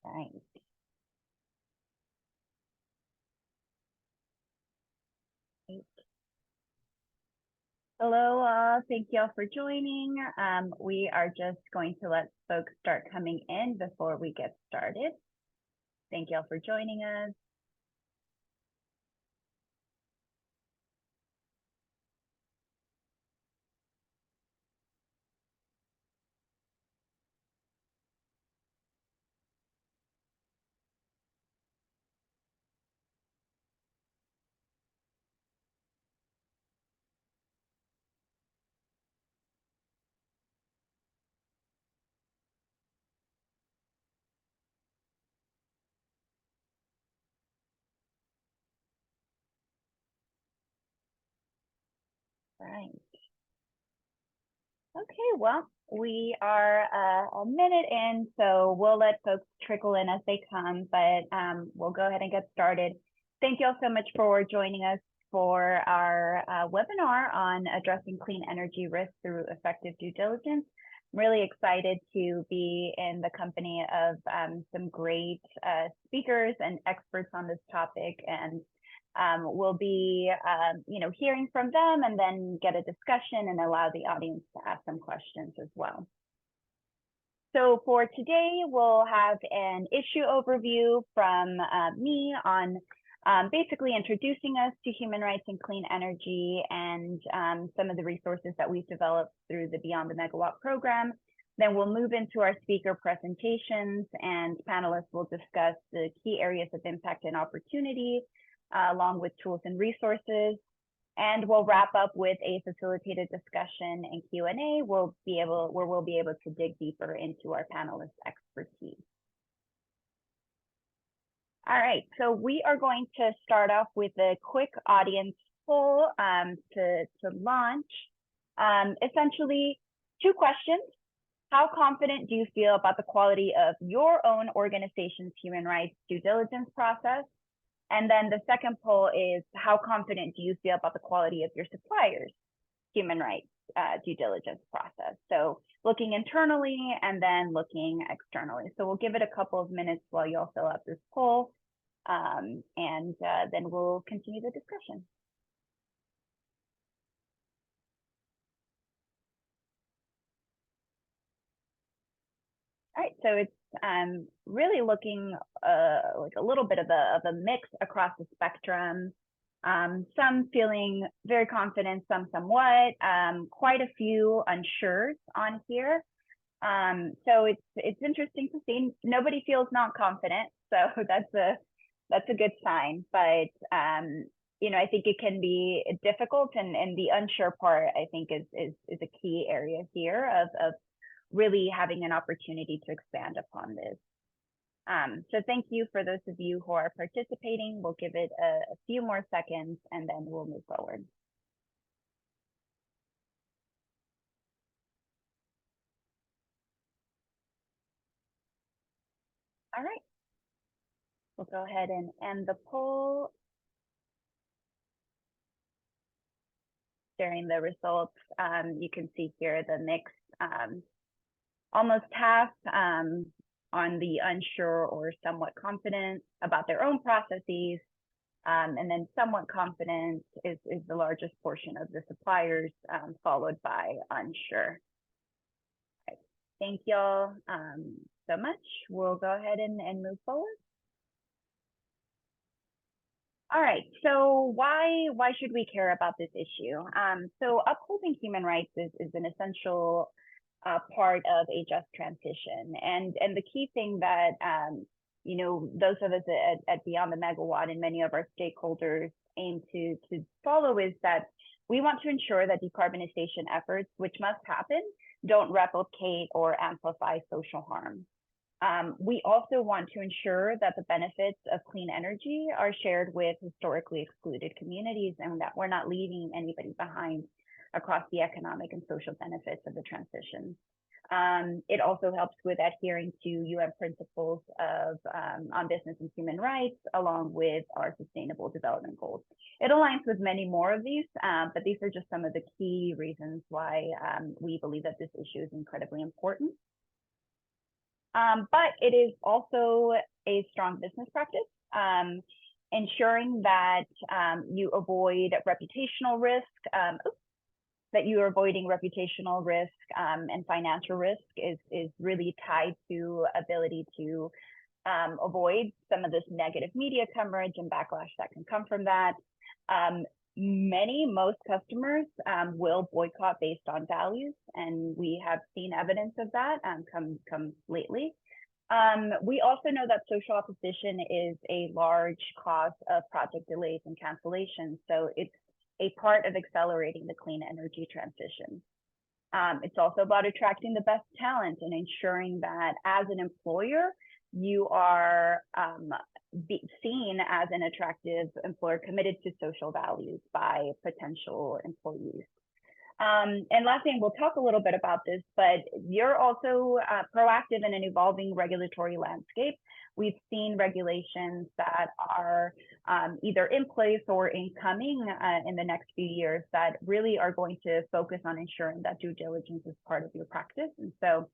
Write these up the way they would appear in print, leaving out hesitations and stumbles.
Right. Hello, all. Thank you all for joining. We are just going to let folks start coming in before we get started. Thank you all for joining us. Right. Okay, well, we are a minute in, so we'll let folks trickle in as they come, but we'll go ahead and get started. Thank you all so much for joining us for our webinar on addressing clean energy risk through effective due diligence. I'm really excited to be in the company of some great speakers and experts on this topic, and we'll be, hearing from them and then get a discussion and allow the audience to ask some questions as well. So for today, we'll have an issue overview from me on basically introducing us to human rights and clean energy and some of the resources that we've developed through the Beyond the Megawatt program. Then we'll move into our speaker presentations, and panelists will discuss the key areas of impact and opportunity, along with tools and resources. And we'll wrap up with a facilitated discussion and Q&A. Where we'll be able to dig deeper into our panelists' expertise. All right, so we are going to start off with a quick audience poll to launch. Essentially, two questions. How confident do you feel about the quality of your own organization's human rights due diligence process? And then the second poll is, how confident do you feel about the quality of your suppliers' human rights due diligence process? So looking internally and then looking externally. So we'll give it a couple of minutes while you all fill out this poll, and then we'll continue the discussion. All right, so it's really looking like a little bit of a mix across the spectrum. Some feeling very confident, some somewhat, quite a few unsures on here. So it's interesting to see. Nobody feels not confident, so that's a good sign. But I think it can be difficult, and the unsure part, I think, is a key area here of really having an opportunity to expand upon this. So thank you for those of you who are participating. We'll give it a few more seconds and then we'll move forward. All right. We'll go ahead and end the poll. Sharing the results, you can see here the mix, almost half on the unsure or somewhat confident about their own processes, and then somewhat confident is the largest portion of the suppliers, followed by unsure. Right. Thank y'all so much. We'll go ahead and move forward. All right, so why should we care about this issue? So upholding human rights is an essential part of a just transition. And the key thing that, those of us at Beyond the Megawatt and many of our stakeholders aim to follow is that we want to ensure that decarbonization efforts, which must happen, don't replicate or amplify social harm. We also want to ensure that the benefits of clean energy are shared with historically excluded communities and that we're not leaving anybody behind across the economic and social benefits of the transition. It also helps with adhering to UN principles on business and human rights, along with our sustainable development goals. It aligns with many more of these, but these are just some of the key reasons why we believe that this issue is incredibly important. but it is also a strong business practice, ensuring that you avoid reputational risk, that you are avoiding reputational risk and financial risk is really tied to ability to avoid some of this negative media coverage and backlash that can come from that. Most customers will boycott based on values, and we have seen evidence of that come lately. We also know that social opposition is a large cause of project delays and cancellations, so it's a part of accelerating the clean energy transition. It's also about attracting the best talent and ensuring that as an employer, you are seen as an attractive employer committed to social values by potential employees. And lastly, and we'll talk a little bit about this, but you're also proactive in an evolving regulatory landscape. We've seen regulations that are either in place or incoming in the next few years that really are going to focus on ensuring that due diligence is part of your practice. And so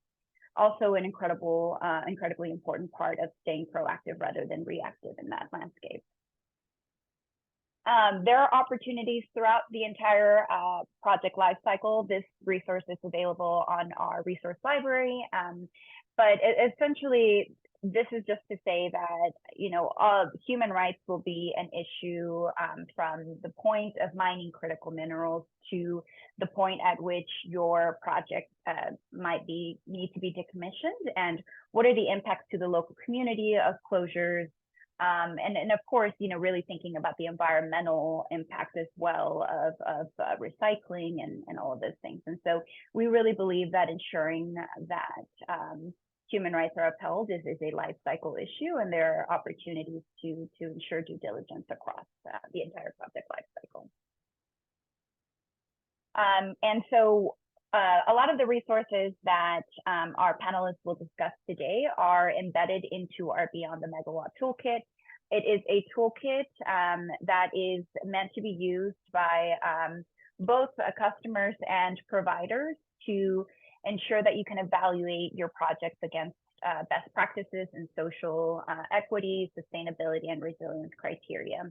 also an incredibly important part of staying proactive rather than reactive in that landscape. There are opportunities throughout the entire project lifecycle. This resource is available on our resource library, but essentially, this is just to say that, you know, human rights will be an issue from the point of mining critical minerals to the point at which your project might need to be decommissioned, and what are the impacts to the local community of closures, and of course, you know, really thinking about the environmental impact as well of recycling and all of those things. And so we really believe that ensuring that human rights are upheld is a life cycle issue, and there are opportunities to ensure due diligence across the entire project life cycle. And so a lot of the resources that our panelists will discuss today are embedded into our Beyond the Megawatt toolkit. It is a toolkit that is meant to be used by both customers and providers to ensure that you can evaluate your projects against best practices in social equity, sustainability, and resilience criteria.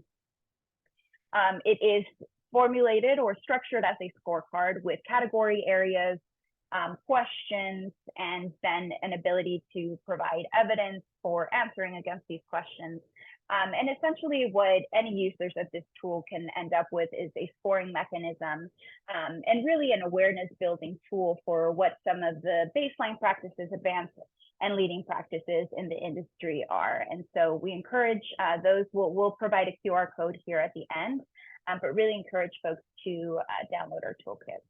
It is formulated or structured as a scorecard with category areas, questions, and then an ability to provide evidence for answering against these questions. And essentially what any users of this tool can end up with is a scoring mechanism and really an awareness building tool for what some of the baseline practices, advanced and leading practices in the industry are. And so we encourage those, we'll provide a QR code here at the end, but really encourage folks to download our toolkit.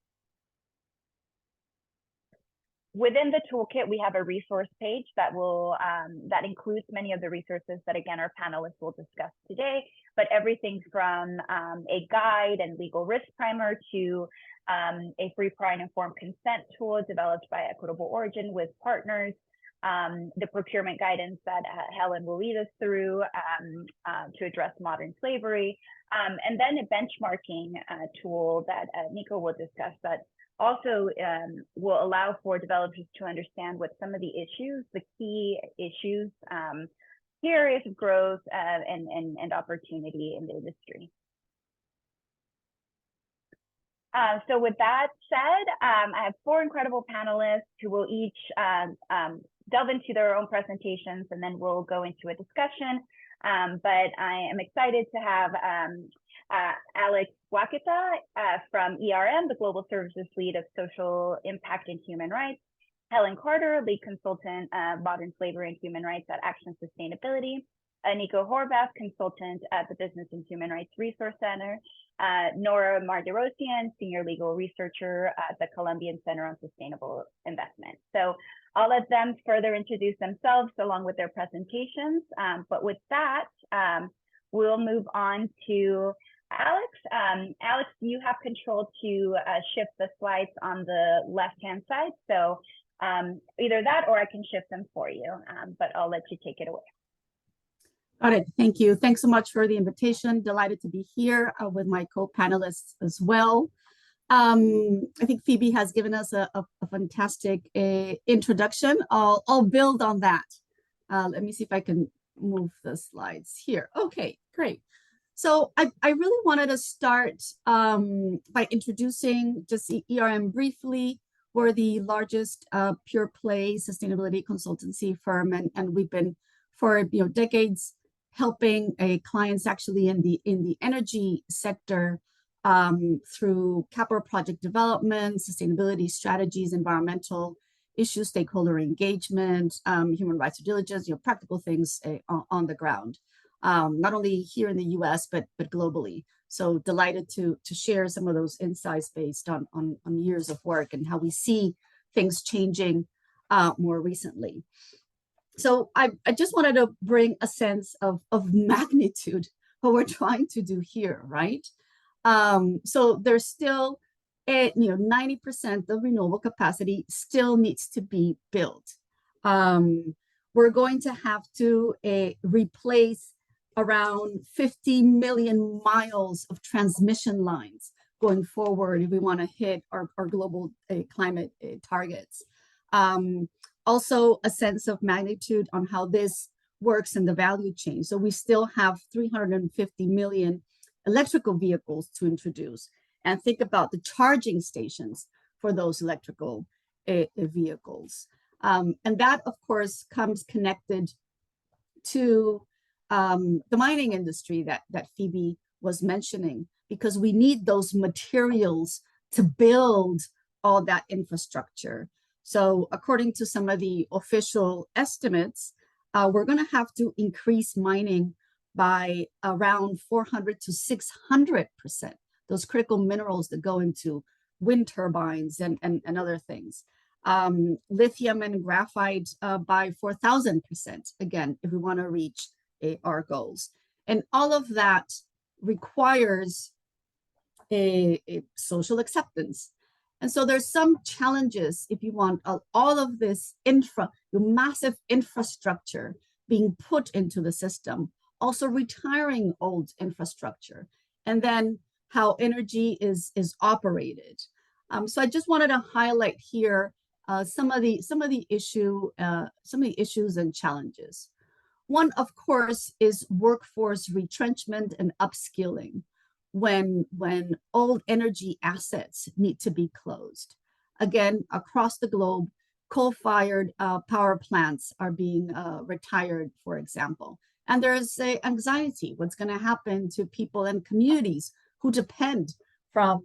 Within the toolkit, we have a resource page that will that includes many of the resources that, again, our panelists will discuss today, but everything from a guide and legal risk primer to a free, prior, and informed consent tool developed by Equitable Origin with partners, the procurement guidance that Helen will lead us through to address modern slavery, and then a benchmarking tool that Nico will discuss that also will allow for developers to understand what some of the issues, the key issues, key areas of growth and opportunity in the industry. So with that said, I have four incredible panelists who will each delve into their own presentations, and then we'll go into a discussion. But I am excited to have Alex Guaqueta from ERM, the Global Services Lead of Social Impact and Human Rights, Helen Carter, Lead Consultant, Modern Slavery and Human Rights at Action Sustainability, Nico Horvath, Consultant at the Business and Human Rights Resource Center, Nora Mardirosian, Senior Legal Researcher at the Colombian Center on Sustainable Investment. So I'll let them further introduce themselves along with their presentations. But with that, we'll move on to Alex. Alex, you have control to shift the slides on the left-hand side. So either that or I can shift them for you, but I'll let you take it away. Got it. Thank you. Thanks so much for the invitation. Delighted to be here with my co-panelists as well. I think Phoebe has given us a fantastic introduction. I'll build on that. Let me see if I can move the slides here. Okay, great. So I really wanted to start by introducing just ERM briefly. We're the largest pure play sustainability consultancy firm, and we've been for decades helping clients actually in the energy sector through capital project development, sustainability strategies, environmental issues, stakeholder engagement, human rights due diligence, practical things on the ground, not only here in the U.S. but globally. So delighted to share some of those insights based on years of work and how we see things changing more recently. So I just wanted to bring a sense of magnitude what we're trying to do here, right? So there's still 90% of renewable capacity still needs to be built. We're going to have to replace around 50 million miles of transmission lines going forward if we want to hit our global climate targets. Also, a sense of magnitude on how this works in the value chain. So we still have 350 million electrical vehicles to introduce, and think about the charging stations for those electrical vehicles. And that, of course, comes connected to the mining industry that Phoebe was mentioning, because we need those materials to build all that infrastructure. So according to some of the official estimates, we're going to have to increase mining by around 400 to 600%, those critical minerals that go into wind turbines and other things. Lithium and graphite by 4,000%, again, if we want to reach our goals. And all of that requires a social acceptance. And so there's some challenges if you want all of this massive infrastructure being put into the system, also retiring old infrastructure, and then how energy is operated. So I just wanted to highlight here some of the issues and challenges. One, of course, is workforce retrenchment and upskilling when old energy assets need to be closed. Again, across the globe, coal-fired power plants are being retired, for example. And there's anxiety, what's going to happen to people and communities who depend from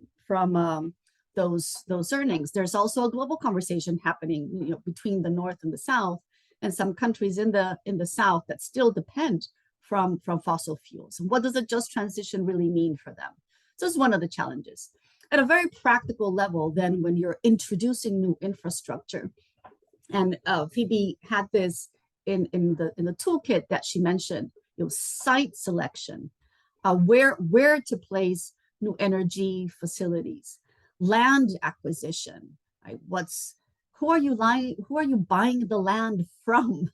those earnings. There's also a global conversation happening, between the North and the South, and some countries in the South that still depend from fossil fuels. And what does a just transition really mean for them? So it's one of the challenges. At a very practical level, then, when you're introducing new infrastructure, and Phoebe had this in the toolkit that she mentioned, site selection, where to place new energy facilities, land acquisition, right? Who are you buying the land from?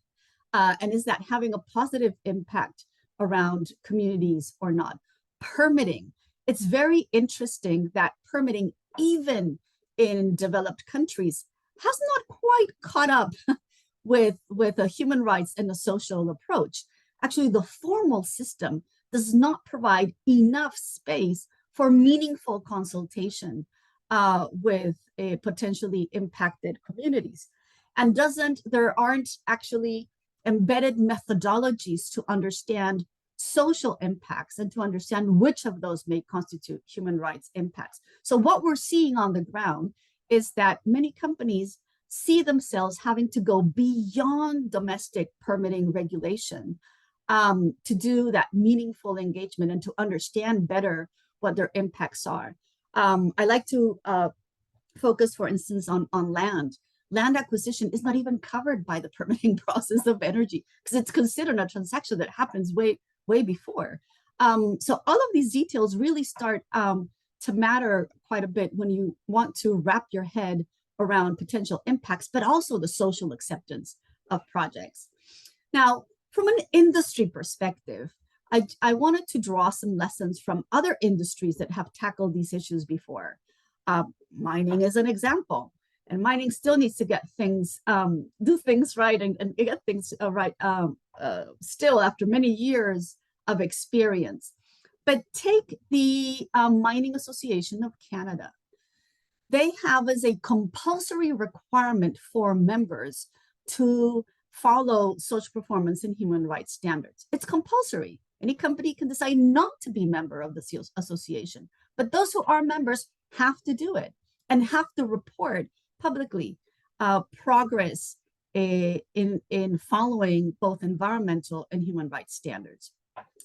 And is that having a positive impact around communities or not? Permitting. It's very interesting that permitting, even in developed countries, has not quite caught up with a human rights and a social approach. Actually, the formal system does not provide enough space for meaningful consultation with potentially impacted communities. And there aren't actually embedded methodologies to understand social impacts and to understand which of those may constitute human rights impacts. So what we're seeing on the ground is that many companies see themselves having to go beyond domestic permitting regulation to do that meaningful engagement and to understand better what their impacts are. I like to focus, for instance, on land. Land acquisition is not even covered by the permitting process of energy because it's considered a transaction that happens way before. So all of these details really start to matter quite a bit when you want to wrap your head around potential impacts, but also the social acceptance of projects. Now, from an industry perspective, I wanted to draw some lessons from other industries that have tackled these issues before. Mining is an example. And mining still needs to get things, do things right and get things right still after many years of experience. But take the Mining Association of Canada. They have as a compulsory requirement for members to follow social performance and human rights standards. It's compulsory. Any company can decide not to be a member of the association, but those who are members have to do it and have to report publicly progress in following both environmental and human rights standards.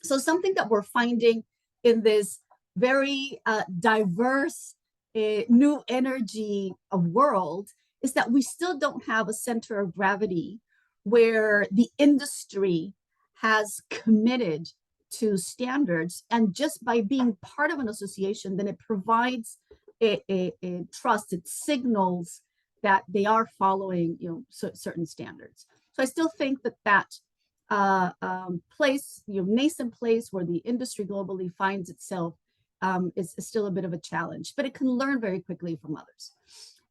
So something that we're finding in this very diverse new energy world is that we still don't have a center of gravity where the industry has committed to standards, and just by being part of an association, then it provides a trust. It signals that they are following, certain standards. So I still think that place, nascent place where the industry globally finds itself is still a bit of a challenge, but it can learn very quickly from others.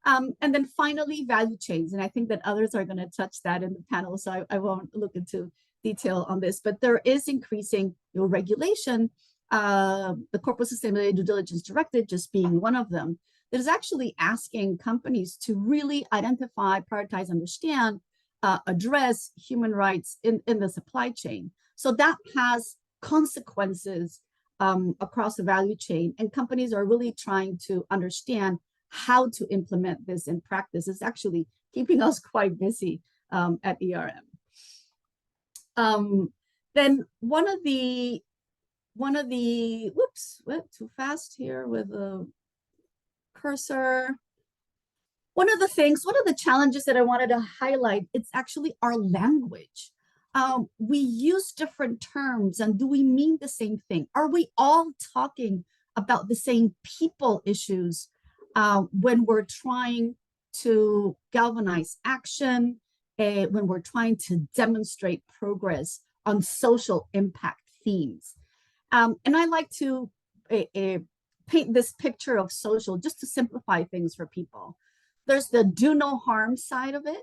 And then finally, value chains. And I think that others are going to touch that in the panel, so I won't look into detail on this, but there is increasing regulation, the Corporate Sustainability Due Diligence Directive just being one of them, that is actually asking companies to really identify, prioritize, understand, address human rights in the supply chain. So that has consequences across the value chain, and companies are really trying to understand how to implement this in practice. It's actually keeping us quite busy at ERM. Then one of the, whoops, went too fast here with the cursor. One of the challenges that I wanted to highlight, it's actually our language. We use different terms, and do we mean the same thing? Are we all talking about the same people issues when we're trying to galvanize action, when we're trying to demonstrate progress on social impact themes? And I like to paint this picture of social just to simplify things for people. There's the do no harm side of it,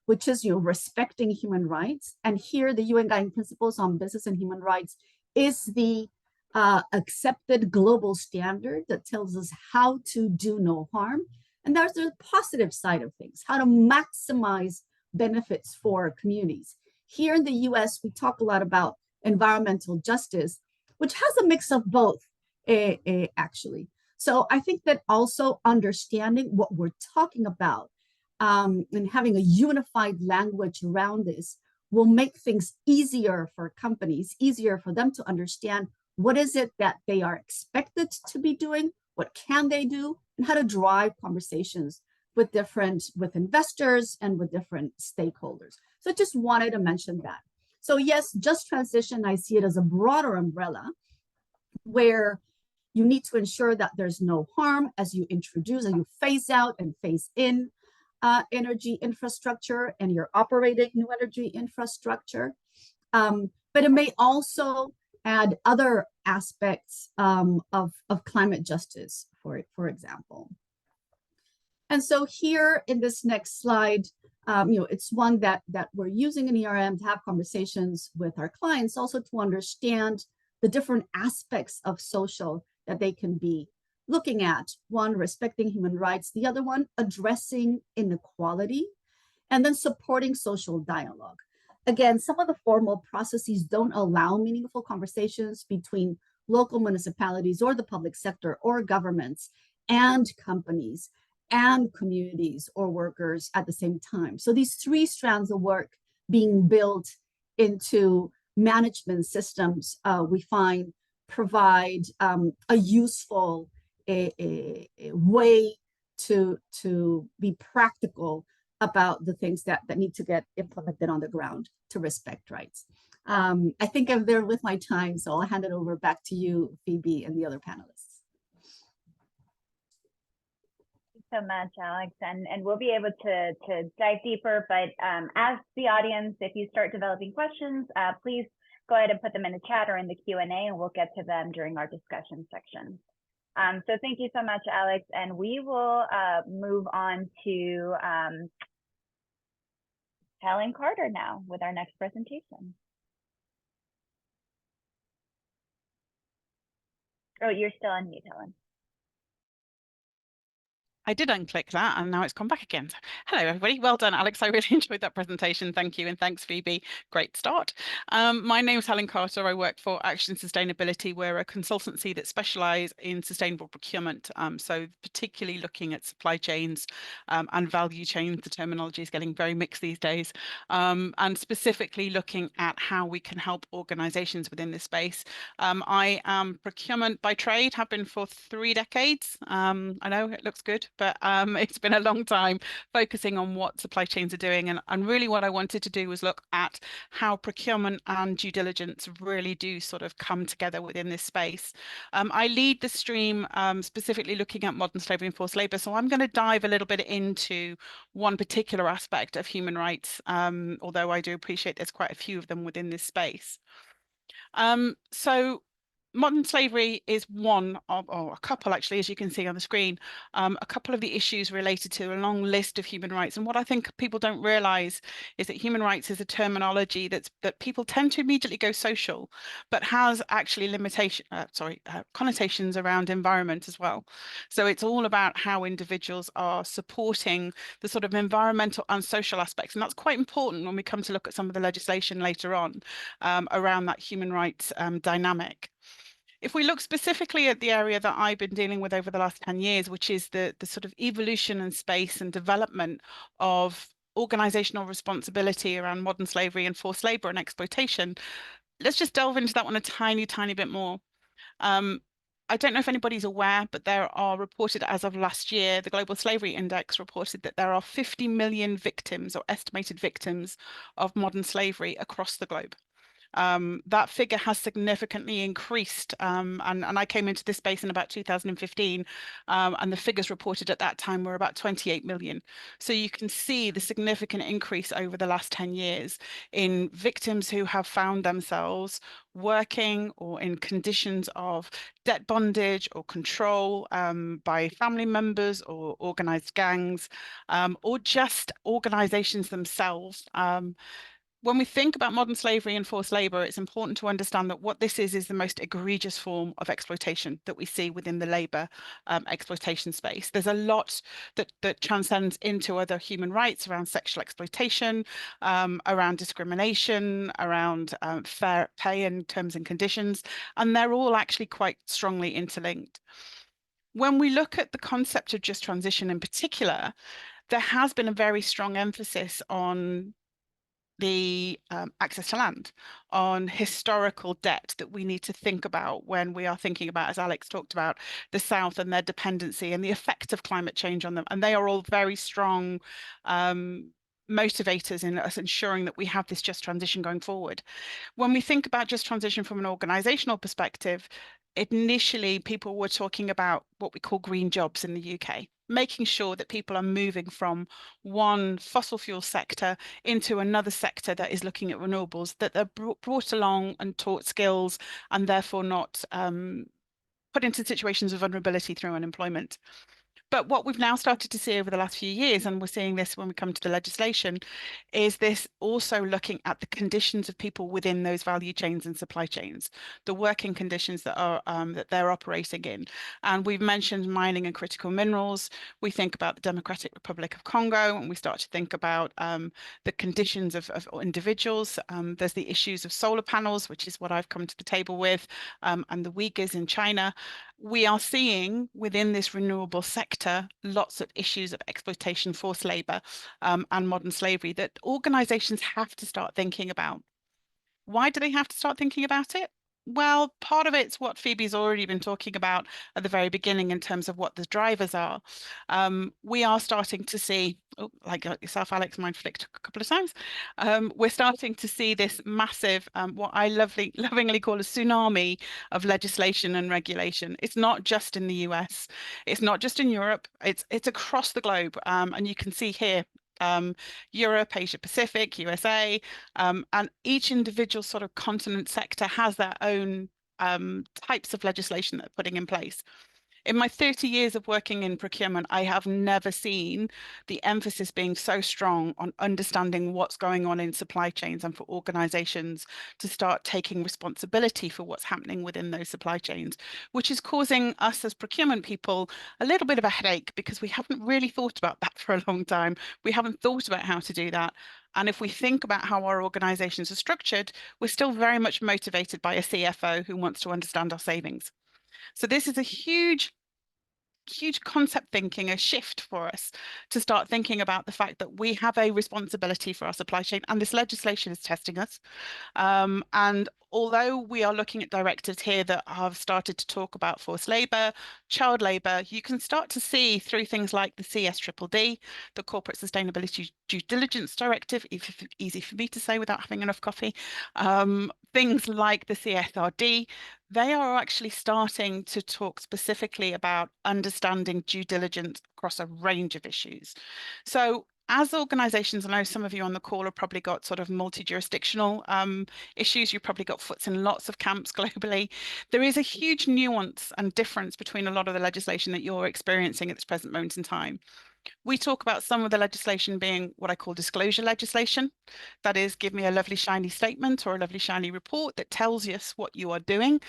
which is respecting human rights. And here the UN Guiding Principles on Business and Human Rights is the accepted global standard that tells us how to do no harm. And there's the positive side of things, how to maximize benefits for communities. Here in the US, we talk a lot about environmental justice, which has a mix of both, actually. So I think that also understanding what we're talking about and having a unified language around this will make things easier for companies, easier for them to understand what is it that they are expected to be doing, what can they do, and how to drive conversations with investors and with different stakeholders. So I just wanted to mention that. So yes, just transition, I see it as a broader umbrella where you need to ensure that there's no harm as you introduce and you phase out and phase in energy infrastructure, and you're operating new energy infrastructure. But it may also add other aspects of climate justice, for example. And so here in this next slide, it's one that we're using in ERM to have conversations with our clients, also to understand the different aspects of social that they can be looking at. One, respecting human rights. The other one, addressing inequality, and then supporting social dialogue. Again, some of the formal processes don't allow meaningful conversations between local municipalities or the public sector or governments and companies and communities or workers at the same time. So these three strands of work being built into management systems, we find provide a useful way to be practical about the things that need to get implemented on the ground to respect rights. I think I'm there with my time, so I'll hand it over back to you, Phoebe, and the other panelists. So much, Alex, and we'll be able to dive deeper, but as the audience, if you start developing questions, please go ahead and put them in the chat or in the Q&A, and we'll get to them during our discussion section. So thank you so much, Alex. And we will move on to Helen Carter now with our next presentation. Oh, you're still on mute, Helen. I did unclick that and now it's come back again. So, hello, everybody. Well done, Alex. I really enjoyed that presentation. Thank you. And thanks, Phoebe. Great start. My name is Helen Carter. I work for Action Sustainability. We're a consultancy that specialise in sustainable procurement. So particularly looking at supply chains and value chains. The terminology is getting very mixed these days. And specifically looking at how we can help organisations within this space. I am procurement by trade, have been for 3 decades. I know it looks good, but it's been a long time focusing on what supply chains are doing. And really what I wanted to do was look at how procurement and due diligence really do sort of come together within this space. I lead the stream specifically looking at modern slavery and forced labour. So I'm going to dive a little bit into one particular aspect of human rights, although I do appreciate there's quite a few of them within this space. So modern slavery is one of, or a couple actually, as you can see on the screen, a couple of the issues related to a long list of human rights. And what I think people don't realise is that human rights is a terminology that people tend to immediately go social, but has actually connotations around environment as well. So it's all about how individuals are supporting the sort of environmental and social aspects. And that's quite important when we come to look at some of the legislation later on around that human rights dynamic. If we look specifically at the area that I've been dealing with over the last 10 years, which is the sort of evolution and space and development of organizational responsibility around modern slavery and forced labor and exploitation, let's just delve into that one a tiny, tiny bit more. I don't know if anybody's aware, but there are reported as of last year, the Global Slavery Index reported that there are 50 million victims or estimated victims of modern slavery across the globe. That figure has significantly increased, and I came into this space in about 2015, and the figures reported at that time were about 28 million. So you can see the significant increase over the last 10 years in victims who have found themselves working or in conditions of debt bondage or control by family members or organized gangs, or just organizations themselves. When we think about modern slavery and forced labor, it's important to understand that what this is the most egregious form of exploitation that we see within the labor exploitation space. There's a lot that transcends into other human rights around sexual exploitation, around discrimination, around fair pay and terms and conditions, and they're all actually quite strongly interlinked. When we look at the concept of just transition in particular, there has been a very strong emphasis on the access to land, on historical debt that we need to think about when we are thinking about, as Alex talked about, the South and their dependency and the effect of climate change on them. And they are all very strong motivators in us ensuring that we have this just transition going forward. When we think about just transition from an organizational perspective, initially people were talking about what we call green jobs in the UK, making sure that people are moving from one fossil fuel sector into another sector that is looking at renewables, that they're brought along and taught skills and therefore not put into situations of vulnerability through unemployment. But what we've now started to see over the last few years, and we're seeing this when we come to the legislation, is this also looking at the conditions of people within those value chains and supply chains, the working conditions that are that they're operating in. And we've mentioned mining and critical minerals. We think about the Democratic Republic of Congo, and we start to think about the conditions of individuals. There's the issues of solar panels, which is what I've come to the table with, and the Uyghurs in China. We are seeing within this renewable sector lots of issues of exploitation, forced labor, and modern slavery that organizations have to start thinking about. Why do they have to start thinking about it? Well, part of it's what Phoebe's already been talking about at the very beginning in terms of what the drivers are. We are starting to see, like yourself, Alex, mine flicked a couple of times. We're starting to see this massive, what I lovingly call a tsunami of legislation and regulation. It's not just in the US, it's not just in Europe, it's across the globe. And you can see here, Europe, Asia Pacific, USA, and each individual sort of continent sector has their own types of legislation that they're putting in place. In my 30 years of working in procurement, I have never seen the emphasis being so strong on understanding what's going on in supply chains and for organizations to start taking responsibility for what's happening within those supply chains, which is causing us as procurement people a little bit of a headache because we haven't really thought about that for a long time. We haven't thought about how to do that. And if we think about how our organizations are structured, we're still very much motivated by a CFO who wants to understand our savings. So this is a huge concept thinking, a shift for us to start thinking about the fact that we have a responsibility for our supply chain, and this legislation is testing us. And although we are looking at directives here that have started to talk about forced labour, child labour, you can start to see through things like the CSDDD, the Corporate Sustainability Due Diligence Directive, easy for me to say without having enough coffee, things like the CSRD, they are actually starting to talk specifically about understanding due diligence across a range of issues. So as organizations, I know some of you on the call have probably got sort of multi-jurisdictional issues. You've probably got foots in lots of camps globally. There is a huge nuance and difference between a lot of the legislation that you're experiencing at this present moment in time. We talk about some of the legislation being what I call disclosure legislation. That is, give me a lovely shiny statement or a lovely shiny report that tells us what you are doing.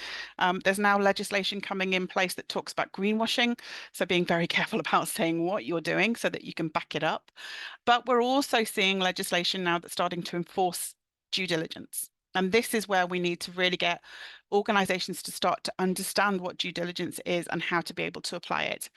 There's now legislation coming in place that talks about greenwashing. So being very careful about saying what you're doing so that you can back it up. But we're also seeing legislation now that's starting to enforce due diligence. And this is where we need to really get organizations to start to understand what due diligence is and how to be able to apply it.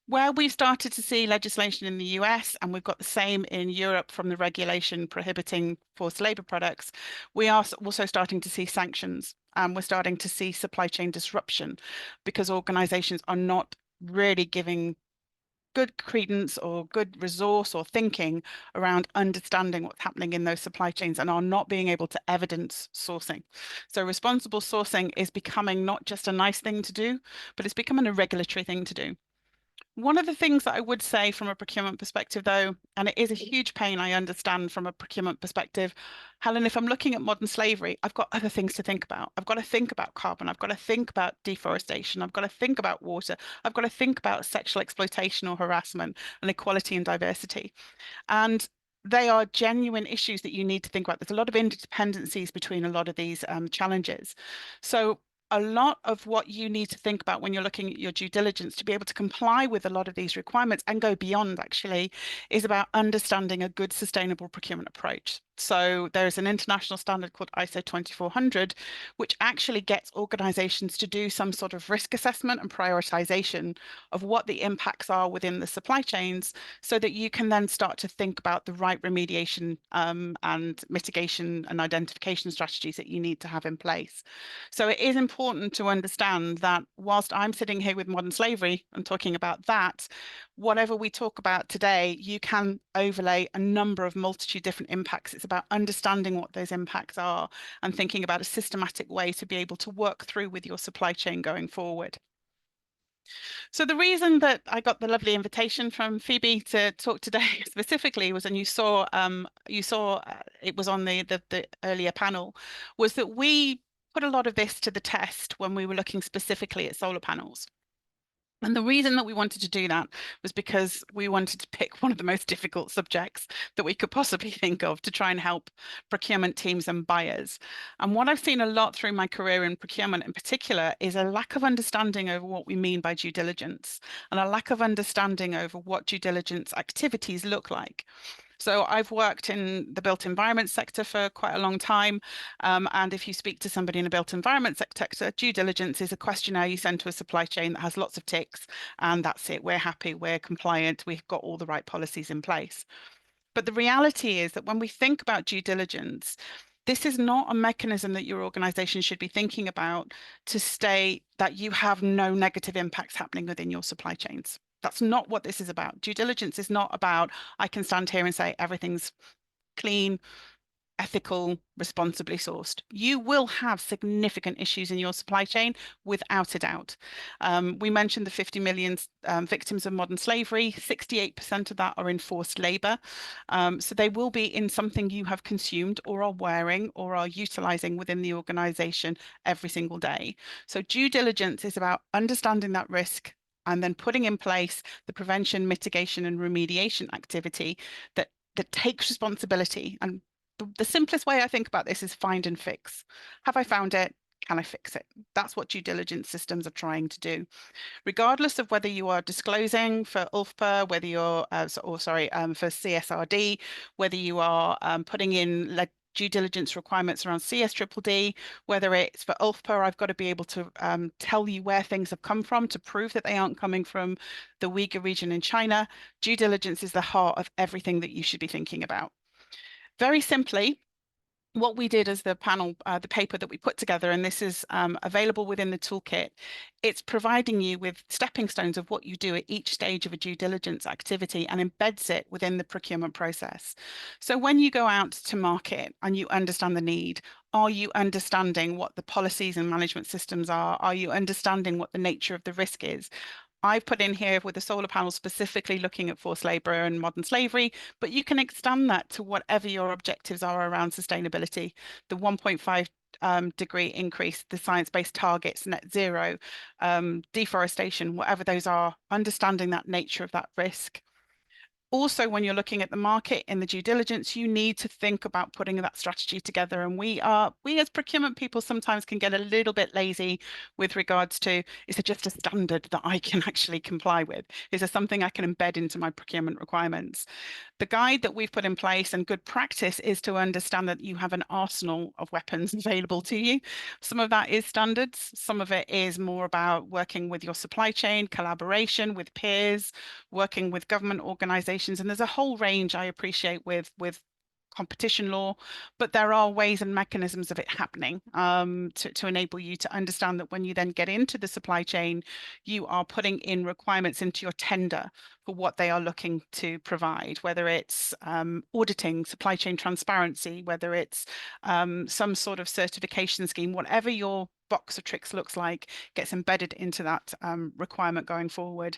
Where we've started to see legislation in the US, and we've got the same in Europe from the regulation prohibiting forced labour products, we are also starting to see sanctions. And we're starting to see supply chain disruption because organisations are not really giving good credence or good resource or thinking around understanding what's happening in those supply chains and are not being able to evidence sourcing. So responsible sourcing is becoming not just a nice thing to do, but it's becoming a regulatory thing to do. One of the things that I would say from a procurement perspective, though, and it is a huge pain I understand from a procurement perspective, Helen, if I'm looking at modern slavery, I've got other things to think about. I've got to think about carbon. I've got to think about deforestation. I've got to think about water. I've got to think about sexual exploitation or harassment and equality and diversity. And they are genuine issues that you need to think about. There's a lot of interdependencies between a lot of these challenges. So a lot of what you need to think about when you're looking at your due diligence to be able to comply with a lot of these requirements and go beyond actually is about understanding a good sustainable procurement approach. So there's an international standard called ISO 2400, which actually gets organizations to do some sort of risk assessment and prioritization of what the impacts are within the supply chains so that you can then start to think about the right remediation and mitigation and identification strategies that you need to have in place. So it is important to understand that whilst I'm sitting here with modern slavery and talking about that, whatever we talk about today, you can overlay a number of multitude different impacts. It's about understanding what those impacts are and thinking about a systematic way to be able to work through with your supply chain going forward. So the reason that I got the lovely invitation from Phoebe to talk today specifically was, and you saw it was on the earlier panel, was that we put a lot of this to the test when we were looking specifically at solar panels. And the reason that we wanted to do that was because we wanted to pick one of the most difficult subjects that we could possibly think of to try and help procurement teams and buyers. And what I've seen a lot through my career in procurement in particular is a lack of understanding over what we mean by due diligence and a lack of understanding over what due diligence activities look like. So I've worked in the built environment sector for quite a long time. And if you speak to somebody in the built environment sector, due diligence is a questionnaire you send to a supply chain that has lots of ticks. And that's it. We're happy. We're compliant. We've got all the right policies in place. But the reality is that when we think about due diligence, this is not a mechanism that your organization should be thinking about to state that you have no negative impacts happening within your supply chains. That's not what this is about. Due diligence is not about, I can stand here and say everything's clean, ethical, responsibly sourced. You will have significant issues in your supply chain without a doubt. We mentioned the 50 million victims of modern slavery. 68% of that are in forced labor. So they will be in something you have consumed or are wearing or are utilizing within the organization every single day. So due diligence is about understanding that risk, and then putting in place the prevention, mitigation, and remediation activity that takes responsibility. And the simplest way I think about this is find and fix. Have I found it? Can I fix it? That's what due diligence systems are trying to do. Regardless of whether you are disclosing for ULFPA, whether you're, for CSRD, whether you are putting in due diligence requirements around CSDDD, whether it's for ULFPA, I've got to be able to tell you where things have come from to prove that they aren't coming from the Uyghur region in China. Due diligence is the heart of everything that you should be thinking about. Very simply, what we did as the panel, the paper that we put together, and this is available within the toolkit, it's providing you with stepping stones of what you do at each stage of a due diligence activity and embeds it within the procurement process. So when you go out to market and you understand the need, are you understanding what the policies and management systems are? Are you understanding what the nature of the risk is? I've put in here with the solar panel specifically looking at forced labor and modern slavery, but you can extend that to whatever your objectives are around sustainability, the 1.5 degree increase, the science-based targets, net zero, deforestation, whatever those are, understanding that nature of that risk. Also, when you're looking at the market in the due diligence, you need to think about putting that strategy together. And we as procurement people sometimes can get a little bit lazy with regards to, is it just a standard that I can actually comply with? Is there something I can embed into my procurement requirements? The guide that we've put in place and good practice is to understand that you have an arsenal of weapons available to you. Some of that is standards. Some of it is more about working with your supply chain, collaboration with peers, working with government organizations. And there's a whole range I appreciate with competition law, but there are ways and mechanisms of it happening to enable you to understand that when you then get into the supply chain, you are putting in requirements into your tender for what they are looking to provide, whether it's auditing, supply chain transparency, whether it's some sort of certification scheme, whatever your box of tricks looks like gets embedded into that requirement going forward.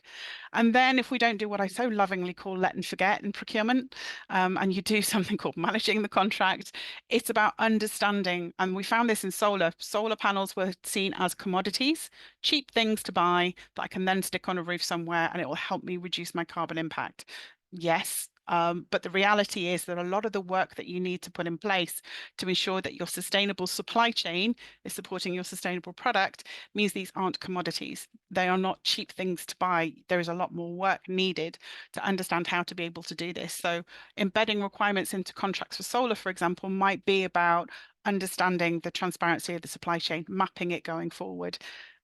And then if we don't do what I so lovingly call let and forget in procurement, and you do something called managing the contract, it's about understanding, and we found this in solar. Solar panels were seen as commodities, cheap things to buy that I can then stick on a roof somewhere and it will help me reduce my carbon impact. Yes, but the reality is that a lot of the work that you need to put in place to ensure that your sustainable supply chain is supporting your sustainable product means these aren't commodities. They are not cheap things to buy. There is a lot more work needed to understand how to be able to do this. So embedding requirements into contracts for solar, for example, might be about understanding the transparency of the supply chain, mapping it going forward.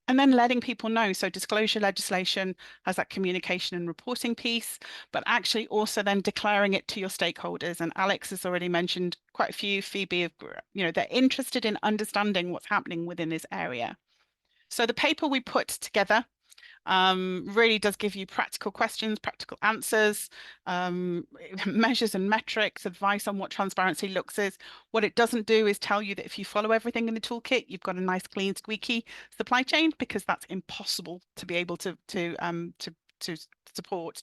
And then letting people know. So disclosure legislation has that communication and reporting piece, but actually also then declaring it to your stakeholders. And Alex has already mentioned quite a few, Phoebe, they're interested in understanding what's happening within this area. So the paper we put together really does give you practical questions, practical answers, measures and metrics, advice on what transparency looks is. What it doesn't do is tell you that if you follow everything in the toolkit, you've got a nice, clean, squeaky supply chain, because that's impossible to be able to support.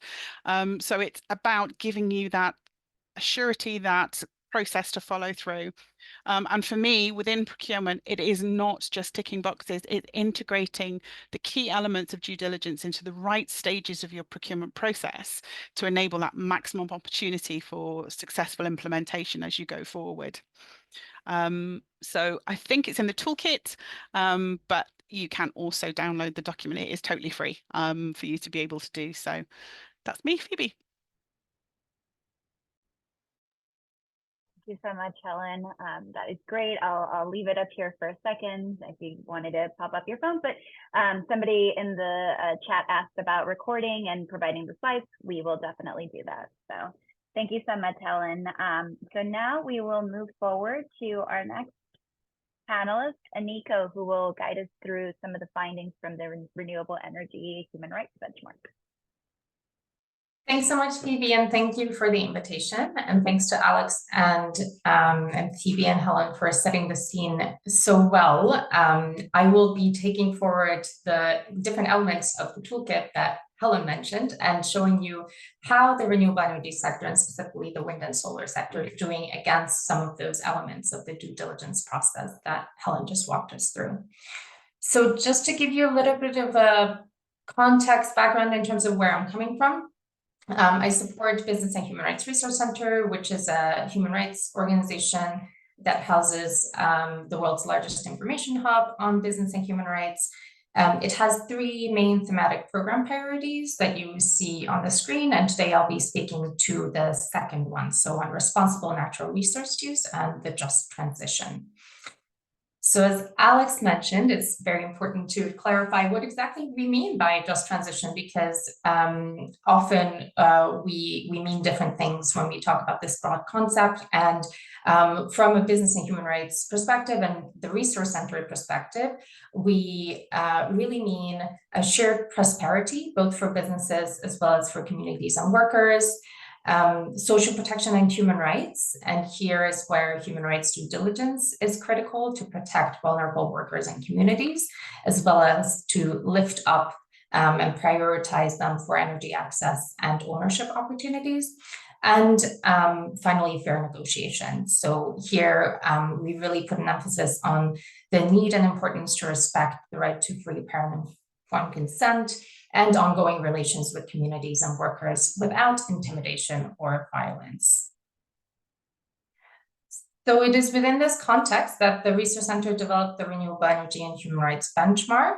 So it's about giving you that surety, that process to follow through. And for me, within procurement, it is not just ticking boxes, it's integrating the key elements of due diligence into the right stages of your procurement process to enable that maximum opportunity for successful implementation as you go forward. So I think it's in the toolkit, but you can also download the document. It is totally free for you to be able to do so. That's me, Phoebe. Thank you so much, Helen. That is great. I'll leave it up here for a second if you wanted to pop up your phone, but somebody in the chat asked about recording and providing the slides. We will definitely do that. So thank you so much, Helen. So now we will move forward to our next panelist, Aniko, who will guide us through some of the findings from the Renewable Energy Human Rights Benchmark. Thanks so much, Phoebe, and thank you for the invitation. And thanks to Alex and Phoebe and Helen for setting the scene so well. I will be taking forward the different elements of the toolkit that Helen mentioned and showing you how the renewable energy sector, and specifically the wind and solar sector, is doing against some of those elements of the due diligence process that Helen just walked us through. So just to give you a little bit of a context, background in terms of where I'm coming from. I support Business and Human Rights Resource Center, which is a human rights organization that houses the world's largest information hub on business and human rights. It has 3 main thematic program priorities that you see on the screen, and today I'll be speaking to the second one, so on responsible natural resource use and the just transition. So as Alex mentioned, it's very important to clarify what exactly we mean by just transition, because often we mean different things when we talk about this broad concept. And from a business and human rights perspective and the resource-centered perspective, we really mean a shared prosperity, both for businesses as well as for communities and workers. Social protection and human rights, and here is where human rights due diligence is critical to protect vulnerable workers and communities, as well as to lift up and prioritize them for energy access and ownership opportunities. And finally, fair negotiation. So here we really put an emphasis on the need and importance to respect the right to free, apparent, and informed consent, and ongoing relations with communities and workers without intimidation or violence. So it is within this context that the Resource Center developed the Renewable Energy and Human Rights Benchmark.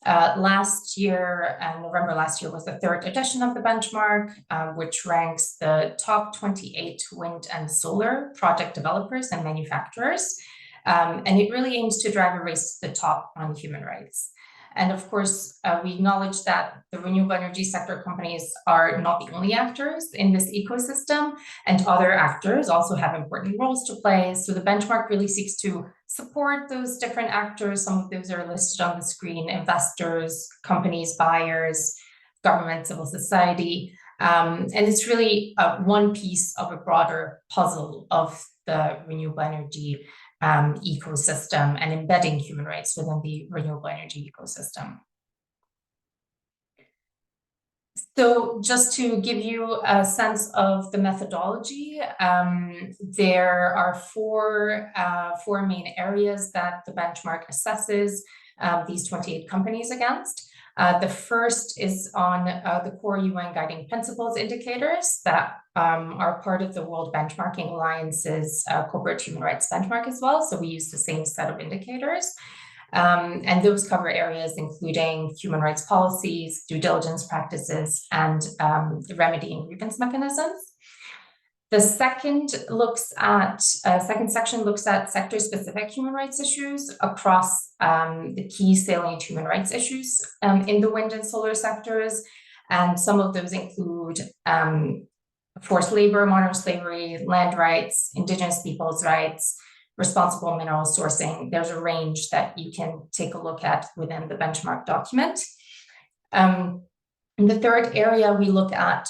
Last year, November last year, was the 3rd edition of the benchmark, which ranks the top 28 wind and solar project developers and manufacturers. And it really aims to drive a race to the top on human rights. And of course, we acknowledge that the renewable energy sector companies are not the only actors in this ecosystem, and other actors also have important roles to play. So the benchmark really seeks to support those different actors. Some of those are listed on the screen: investors, companies, buyers, government, civil society. And it's really one piece of a broader puzzle of the renewable energy ecosystem and embedding human rights within the renewable energy ecosystem. So just to give you a sense of the methodology, there are four main areas that the benchmark assesses these 28 companies against. The first is on the core UN guiding principles indicators that are part of the World Benchmarking Alliance's corporate human rights benchmark as well. So we use the same set of indicators. And those cover areas including human rights policies, due diligence practices, and remedy and grievance mechanisms. The second section looks at sector-specific human rights issues across the key salient human rights issues in the wind and solar sectors. And some of those include forced labor, modern slavery, land rights, indigenous peoples' rights, responsible mineral sourcing. There's a range that you can take a look at within the benchmark document. And the third area we look at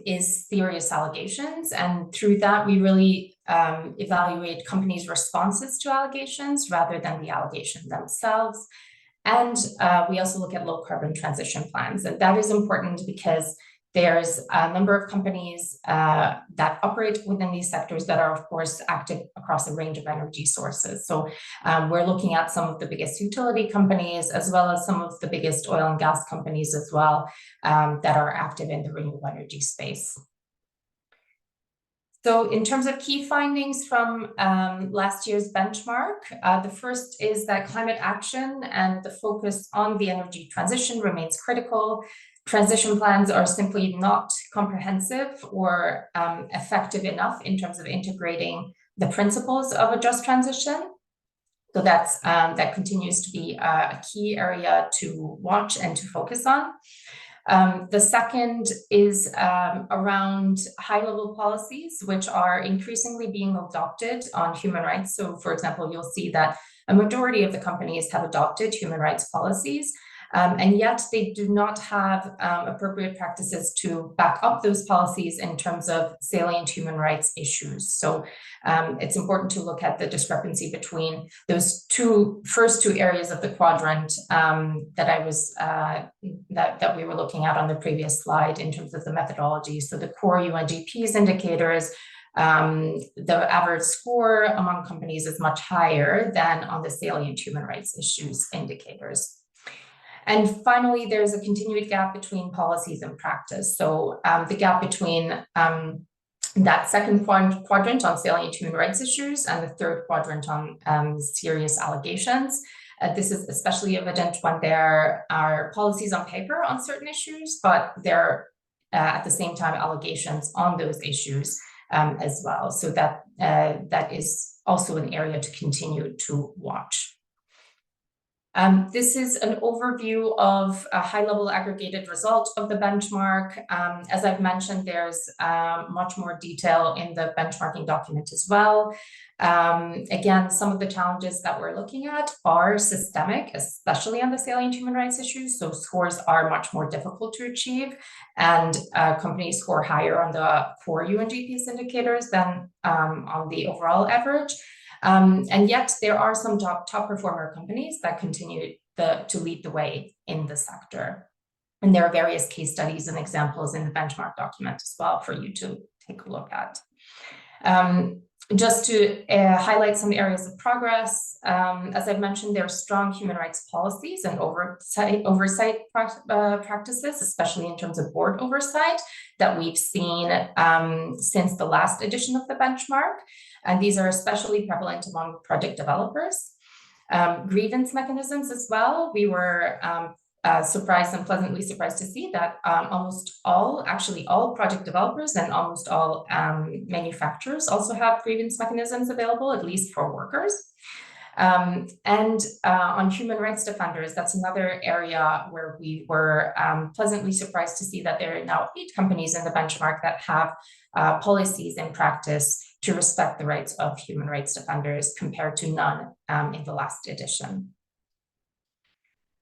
is serious allegations. And through that, we really evaluate companies' responses to allegations rather than the allegations themselves. And we also look at low carbon transition plans. And that is important because there's a number of companies that operate within these sectors that are, of course, active across a range of energy sources. So we're looking at some of the biggest utility companies, as well as some of the biggest oil and gas companies as well, that are active in the renewable energy space. So in terms of key findings from last year's benchmark, the first is that climate action and the focus on the energy transition remains critical. Transition plans are simply not comprehensive or effective enough in terms of integrating the principles of a just transition. So that continues to be a key area to watch and to focus on. The second is around high-level policies, which are increasingly being adopted on human rights. So, for example, you'll see that a majority of the companies have adopted human rights policies, and yet they do not have appropriate practices to back up those policies in terms of salient human rights issues. So it's important to look at the discrepancy between those first two areas of the quadrant that we were looking at on the previous slide in terms of the methodology. So the core UNGP's indicators, the average score among companies is much higher than on the salient human rights issues indicators. And finally, there's a continued gap between policies and practice. So the gap between that second quadrant on salient human rights issues and the third quadrant on serious allegations. This is especially evident when there are policies on paper on certain issues, but there are at the same time allegations on those issues as well. So that is also an area to continue to watch. This is an overview of a high-level aggregated result of the benchmark. As I've mentioned, there's much more detail in the benchmarking document as well. Again, some of the challenges that we're looking at are systemic, especially on the salient human rights issues. So scores are much more difficult to achieve, and companies score higher on the core UNGP's indicators than on the overall average. And yet there are some top performer companies that continue to lead the way in the sector. And there are various case studies and examples in the benchmark document as well for you to take a look at. Just to highlight some areas of progress, as I've mentioned, there are strong human rights policies and oversight practices, especially in terms of board oversight, that we've seen since the last edition of the benchmark. And these are especially prevalent among project developers. Grievance mechanisms as well. We were surprised and pleasantly surprised to see that actually all project developers and almost all manufacturers also have grievance mechanisms available, at least for workers. And on human rights defenders, that's another area where we were pleasantly surprised to see that there are now 8 companies in the benchmark that have policies in practice to respect the rights of human rights defenders, compared to none in the last edition.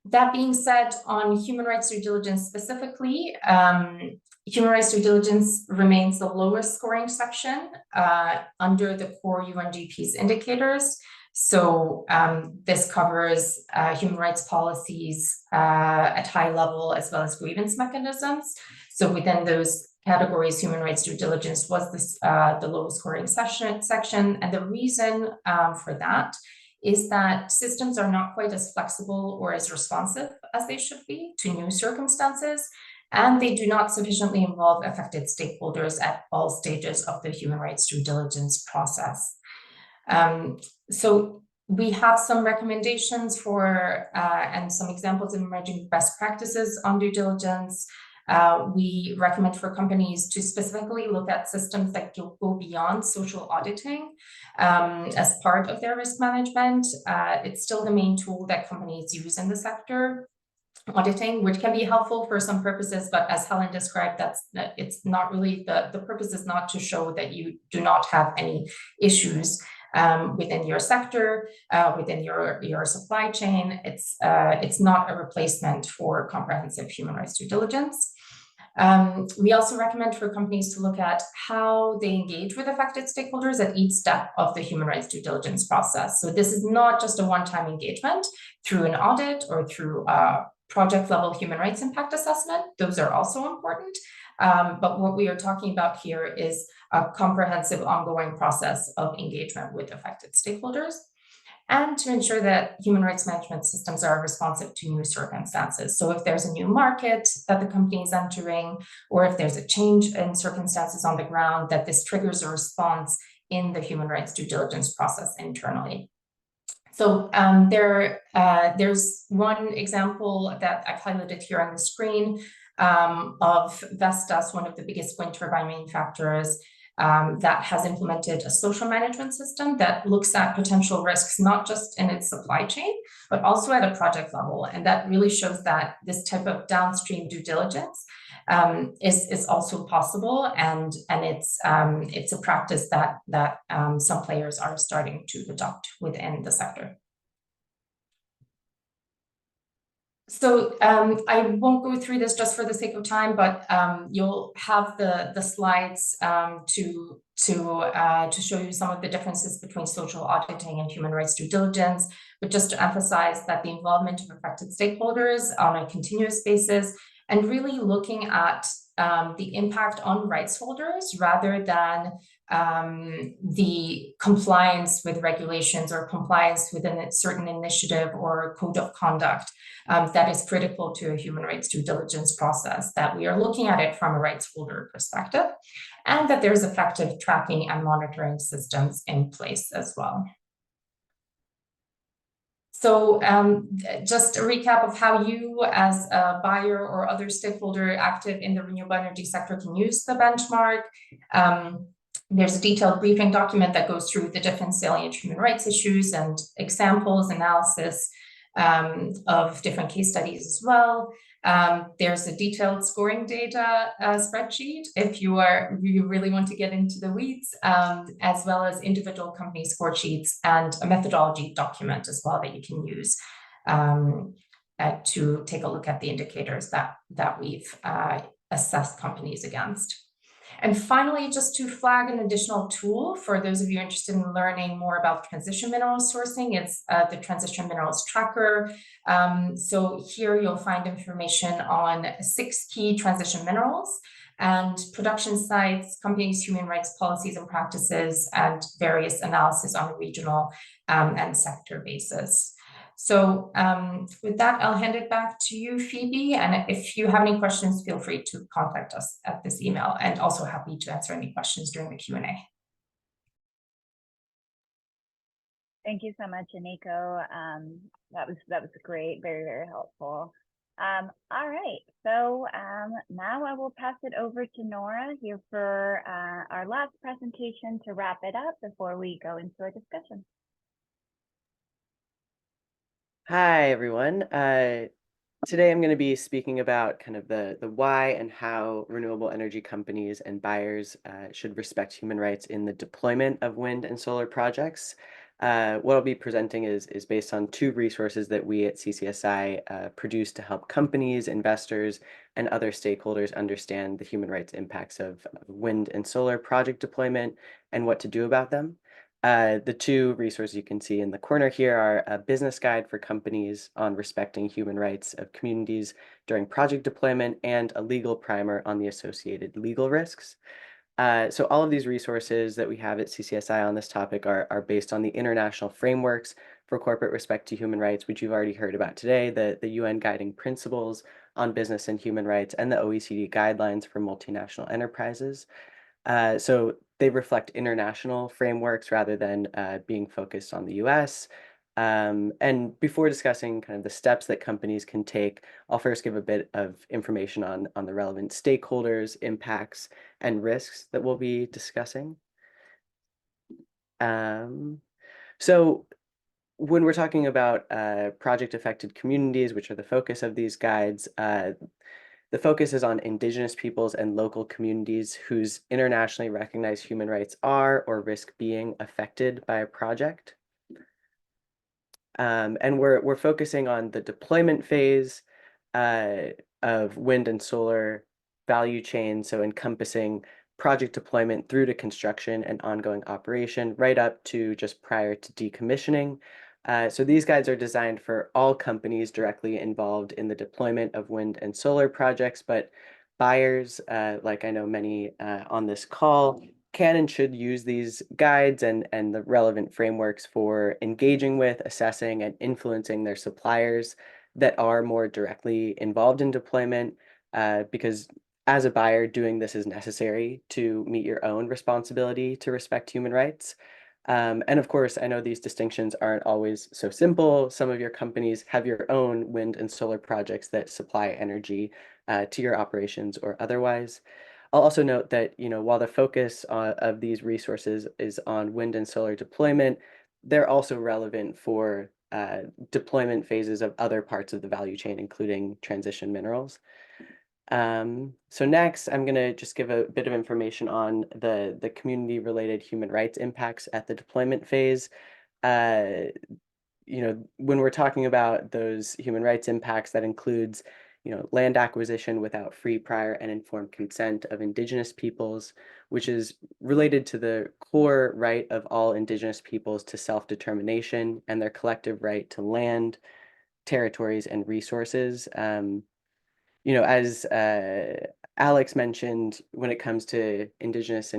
That being said, on human rights due diligence specifically, human rights due diligence remains the lowest scoring section under the core UNGP's indicators. So this covers human rights policies at high level, as well as grievance mechanisms. So within those categories, human rights due diligence was the lowest scoring section. And the reason for that is that systems are not quite as flexible or as responsive as they should be to new circumstances, and they do not sufficiently involve affected stakeholders at all stages of the human rights due diligence process. So we have some recommendations for and some examples of emerging best practices on due diligence. We recommend for companies to specifically look at systems that go beyond social auditing as part of their risk management. It's still the main tool that companies use in the sector, auditing, which can be helpful for some purposes, but as Helen described, it's not really, the purpose is not to show that you do not have any issues within your sector, within your supply chain. It's not a replacement for comprehensive human rights due diligence. We also recommend for companies to look at how they engage with affected stakeholders at each step of the human rights due diligence process. So this is not just a one-time engagement through an audit or through a project level human rights impact assessment. Those are also important. But what we are talking about here is a comprehensive ongoing process of engagement with affected stakeholders, and to ensure that human rights management systems are responsive to new circumstances. So if there's a new market that the company is entering, or if there's a change in circumstances on the ground, that this triggers a response in the human rights due diligence process internally. So there's one example that I've highlighted here on the screen of Vestas, one of the biggest wind turbine manufacturers, that has implemented a social management system that looks at potential risks, not just in its supply chain, but also at a project level. And that really shows that this type of downstream due diligence is also possible, and it's a practice that some players are starting to adopt within the sector. So I won't go through this just for the sake of time, but you'll have the slides to show you some of the differences between social auditing and human rights due diligence, but just to emphasize that the involvement of affected stakeholders on a continuous basis, and really looking at the impact on rights holders rather than the compliance with regulations or compliance with a certain initiative or code of conduct that is critical to a human rights due diligence process, that we are looking at it from a rights holder perspective, and that there's effective tracking and monitoring systems in place as well. So just a recap of how you as a buyer or other stakeholder active in the renewable energy sector can use the benchmark. There's a detailed briefing document that goes through the different salient human rights issues and examples, analysis of different case studies as well. There's a detailed scoring data spreadsheet if you really want to get into the weeds, as well as individual company score sheets and a methodology document as well that you can use to take a look at the indicators that we've assessed companies against. And finally, just to flag an additional tool for those of you interested in learning more about transition minerals sourcing, it's the Transition Minerals Tracker. So here you'll find information on 6 key transition minerals and production sites, companies' human rights policies and practices, and various analysis on a regional and sector basis. So with that, I'll hand it back to you, Phoebe. And if you have any questions, feel free to contact us at this email, and also happy to answer any questions during the Q&A. Thank you so much, Aniko. That was great, very, very helpful. All right, so now I will pass it over to Nora here for our last presentation to wrap it up before we go into our discussion. Hi, everyone. Today I'm going to be speaking about kind of the why and how renewable energy companies and buyers should respect human rights in the deployment of wind and solar projects. What I'll be presenting is based on 2 resources that we at CCSI produce to help companies, investors, and other stakeholders understand the human rights impacts of wind and solar project deployment and what to do about them. The 2 resources you can see in the corner here are a business guide for companies on respecting human rights of communities during project deployment and a legal primer on the associated legal risks. So all of these resources that we have at CCSI on this topic are based on the international frameworks for corporate respect to human rights, which you've already heard about today, the UN Guiding Principles on Business and Human Rights, and the OECD Guidelines for Multinational Enterprises. So they reflect international frameworks rather than being focused on the US. And before discussing kind of the steps that companies can take, I'll first give a bit of information on the relevant stakeholders, impacts, and risks that we'll be discussing. So when we're talking about project-affected communities, which are the focus of these guides, the focus is on Indigenous peoples and local communities whose internationally recognized human rights are or risk being affected by a project. And we're focusing on the deployment phase of wind and solar value chain, so encompassing project deployment through to construction and ongoing operation, right up to just prior to decommissioning. So these guides are designed for all companies directly involved in the deployment of wind and solar projects, but buyers, like I know many on this call, can and should use these guides and the relevant frameworks for engaging with, assessing, and influencing their suppliers that are more directly involved in deployment, because as a buyer, doing this is necessary to meet your own responsibility to respect human rights. And of course, I know these distinctions aren't always so simple. Some of your companies have your own wind and solar projects that supply energy to your operations or otherwise. I'll also note that, while the focus of these resources is on wind and solar deployment, they're also relevant for deployment phases of other parts of the value chain, including transition minerals. So next, I'm going to just give a bit of information on the community-related human rights impacts at the deployment phase. When we're talking about those human rights impacts, that includes, land acquisition without free, prior, and informed consent of Indigenous peoples, which is related to the core right of all Indigenous peoples to self-determination and their collective right to land, territories, and resources. Alex mentioned, when it comes to Indigenous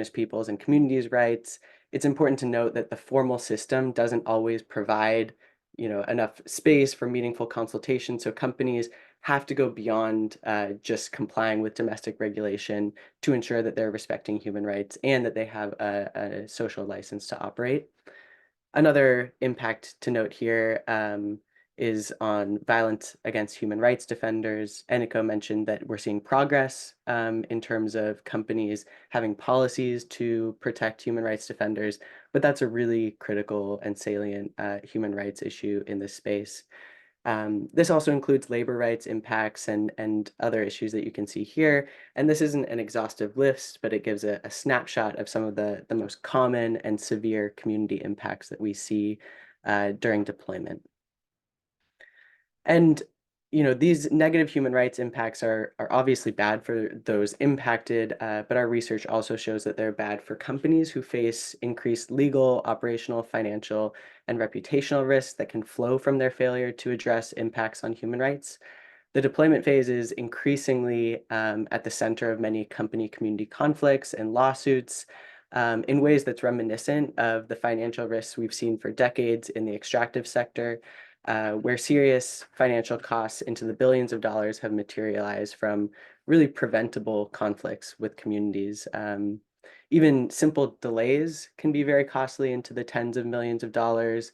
peoples and communities' rights, it's important to note that the formal system doesn't always provide, enough space for meaningful consultation. So companies have to go beyond just complying with domestic regulation to ensure that they're respecting human rights and that they have a social license to operate. Another impact to note here is on violence against human rights defenders. Eniko mentioned that we're seeing progress in terms of companies having policies to protect human rights defenders, but that's a really critical and salient human rights issue in this space. This also includes labor rights impacts and other issues that you can see here. And this isn't an exhaustive list, but it gives a snapshot of some of the most common and severe community impacts that we see during deployment. And these negative human rights impacts are obviously bad for those impacted, but our research also shows that they're bad for companies who face increased legal, operational, financial, and reputational risks that can flow from their failure to address impacts on human rights. The deployment phase is increasingly at the center of many company-community conflicts and lawsuits in ways that's reminiscent of the financial risks we've seen for decades in the extractive sector, where serious financial costs into the billions of dollars have materialized from really preventable conflicts with communities. Even simple delays can be very costly into the tens of millions of dollars,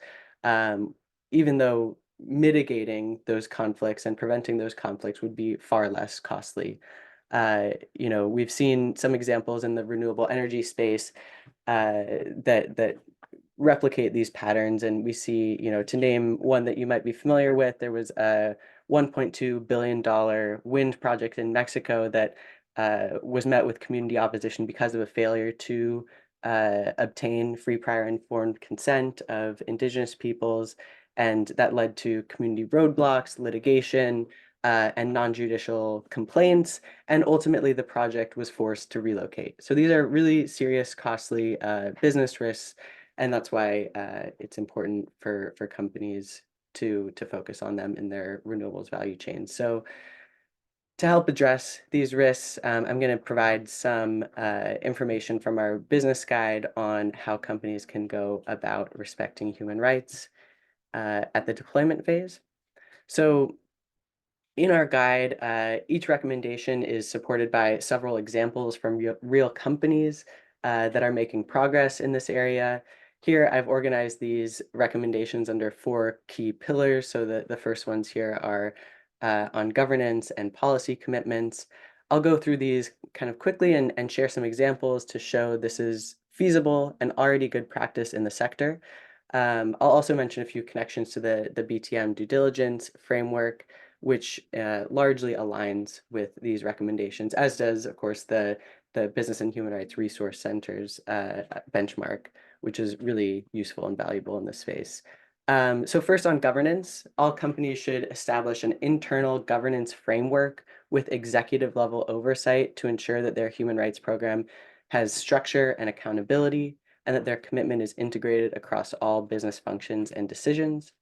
even though mitigating those conflicts and preventing those conflicts would be far less costly. We've seen some examples in the renewable energy space that replicate these patterns, and we see, to name one that you might be familiar with, there was a $1.2 billion wind project in Mexico that was met with community opposition because of a failure to obtain free, prior, informed consent of Indigenous peoples. And that led to community roadblocks, litigation, and non-judicial complaints. And ultimately, the project was forced to relocate. So these are really serious, costly business risks. And that's why it's important for companies to focus on them in their renewables value chain. So to help address these risks, I'm going to provide some information from our business guide on how companies can go about respecting human rights at the deployment phase. So in our guide, each recommendation is supported by several examples from real companies that are making progress in this area. Here, I've organized these recommendations under 4 key pillars. So the first ones here are on governance and policy commitments. I'll go through these kind of quickly and share some examples to show this is feasible and already good practice in the sector. I'll also mention a few connections to the BTM due diligence framework, which largely aligns with these recommendations, as does, of course, the Business and Human Rights Resource Center's benchmark, which is really useful and valuable in this space. So first on governance, all companies should establish an internal governance framework with executive level oversight to ensure that their human rights program has structure and accountability, and that their commitment is integrated across all business functions and decisions.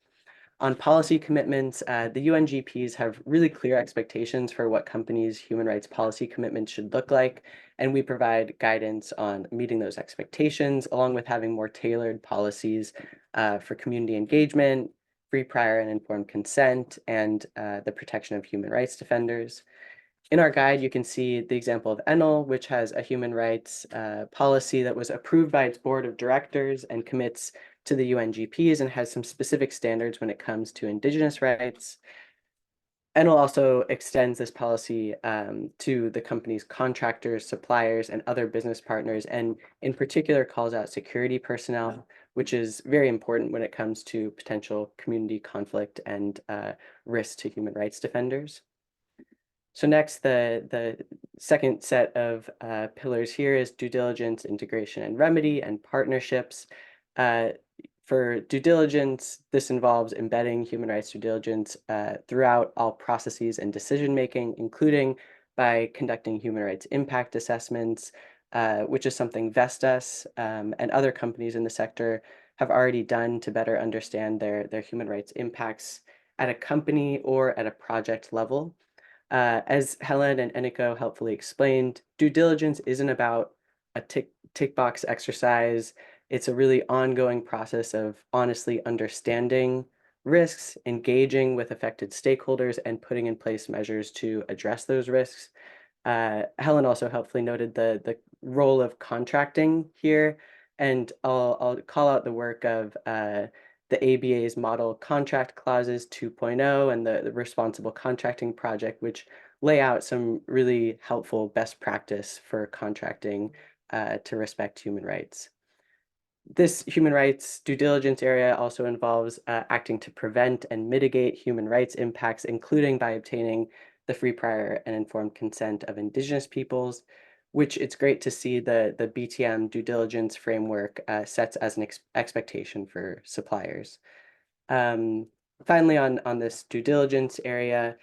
On policy commitments, the UNGPs have really clear expectations for what companies' human rights policy commitments should look like, and we provide guidance on meeting those expectations, along with having more tailored policies for community engagement, free, prior, and informed consent, and the protection of human rights defenders. In our guide, you can see the example of Enel, which has a human rights policy that was approved by its board of directors and commits to the UNGPs and has some specific standards when it comes to Indigenous rights. Enel also extends this policy to the company's contractors, suppliers, and other business partners, and in particular calls out security personnel, which is very important when it comes to potential community conflict and risk to human rights defenders. So next, the second set of pillars here is due diligence, integration, and remedy, and partnerships. For due diligence, this involves embedding human rights due diligence throughout all processes and decision-making, including by conducting human rights impact assessments, which is something Vestas and other companies in the sector have already done to better understand their human rights impacts at a company or at a project level. As Helen and Eniko helpfully explained, due diligence isn't about a tick box exercise. It's a really ongoing process of honestly understanding risks, engaging with affected stakeholders, and putting in place measures to address those risks. Helen also helpfully noted the role of contracting here, and I'll call out the work of the ABA's Model Contract Clauses 2.0 and the Responsible Contracting Project, which lay out some really helpful best practice for contracting to respect human rights. This human rights due diligence area also involves acting to prevent and mitigate human rights impacts, including by obtaining the free, prior, and informed consent of Indigenous peoples, which it's great to see the BTM due diligence framework sets as an expectation for suppliers. Finally, on this due diligence area,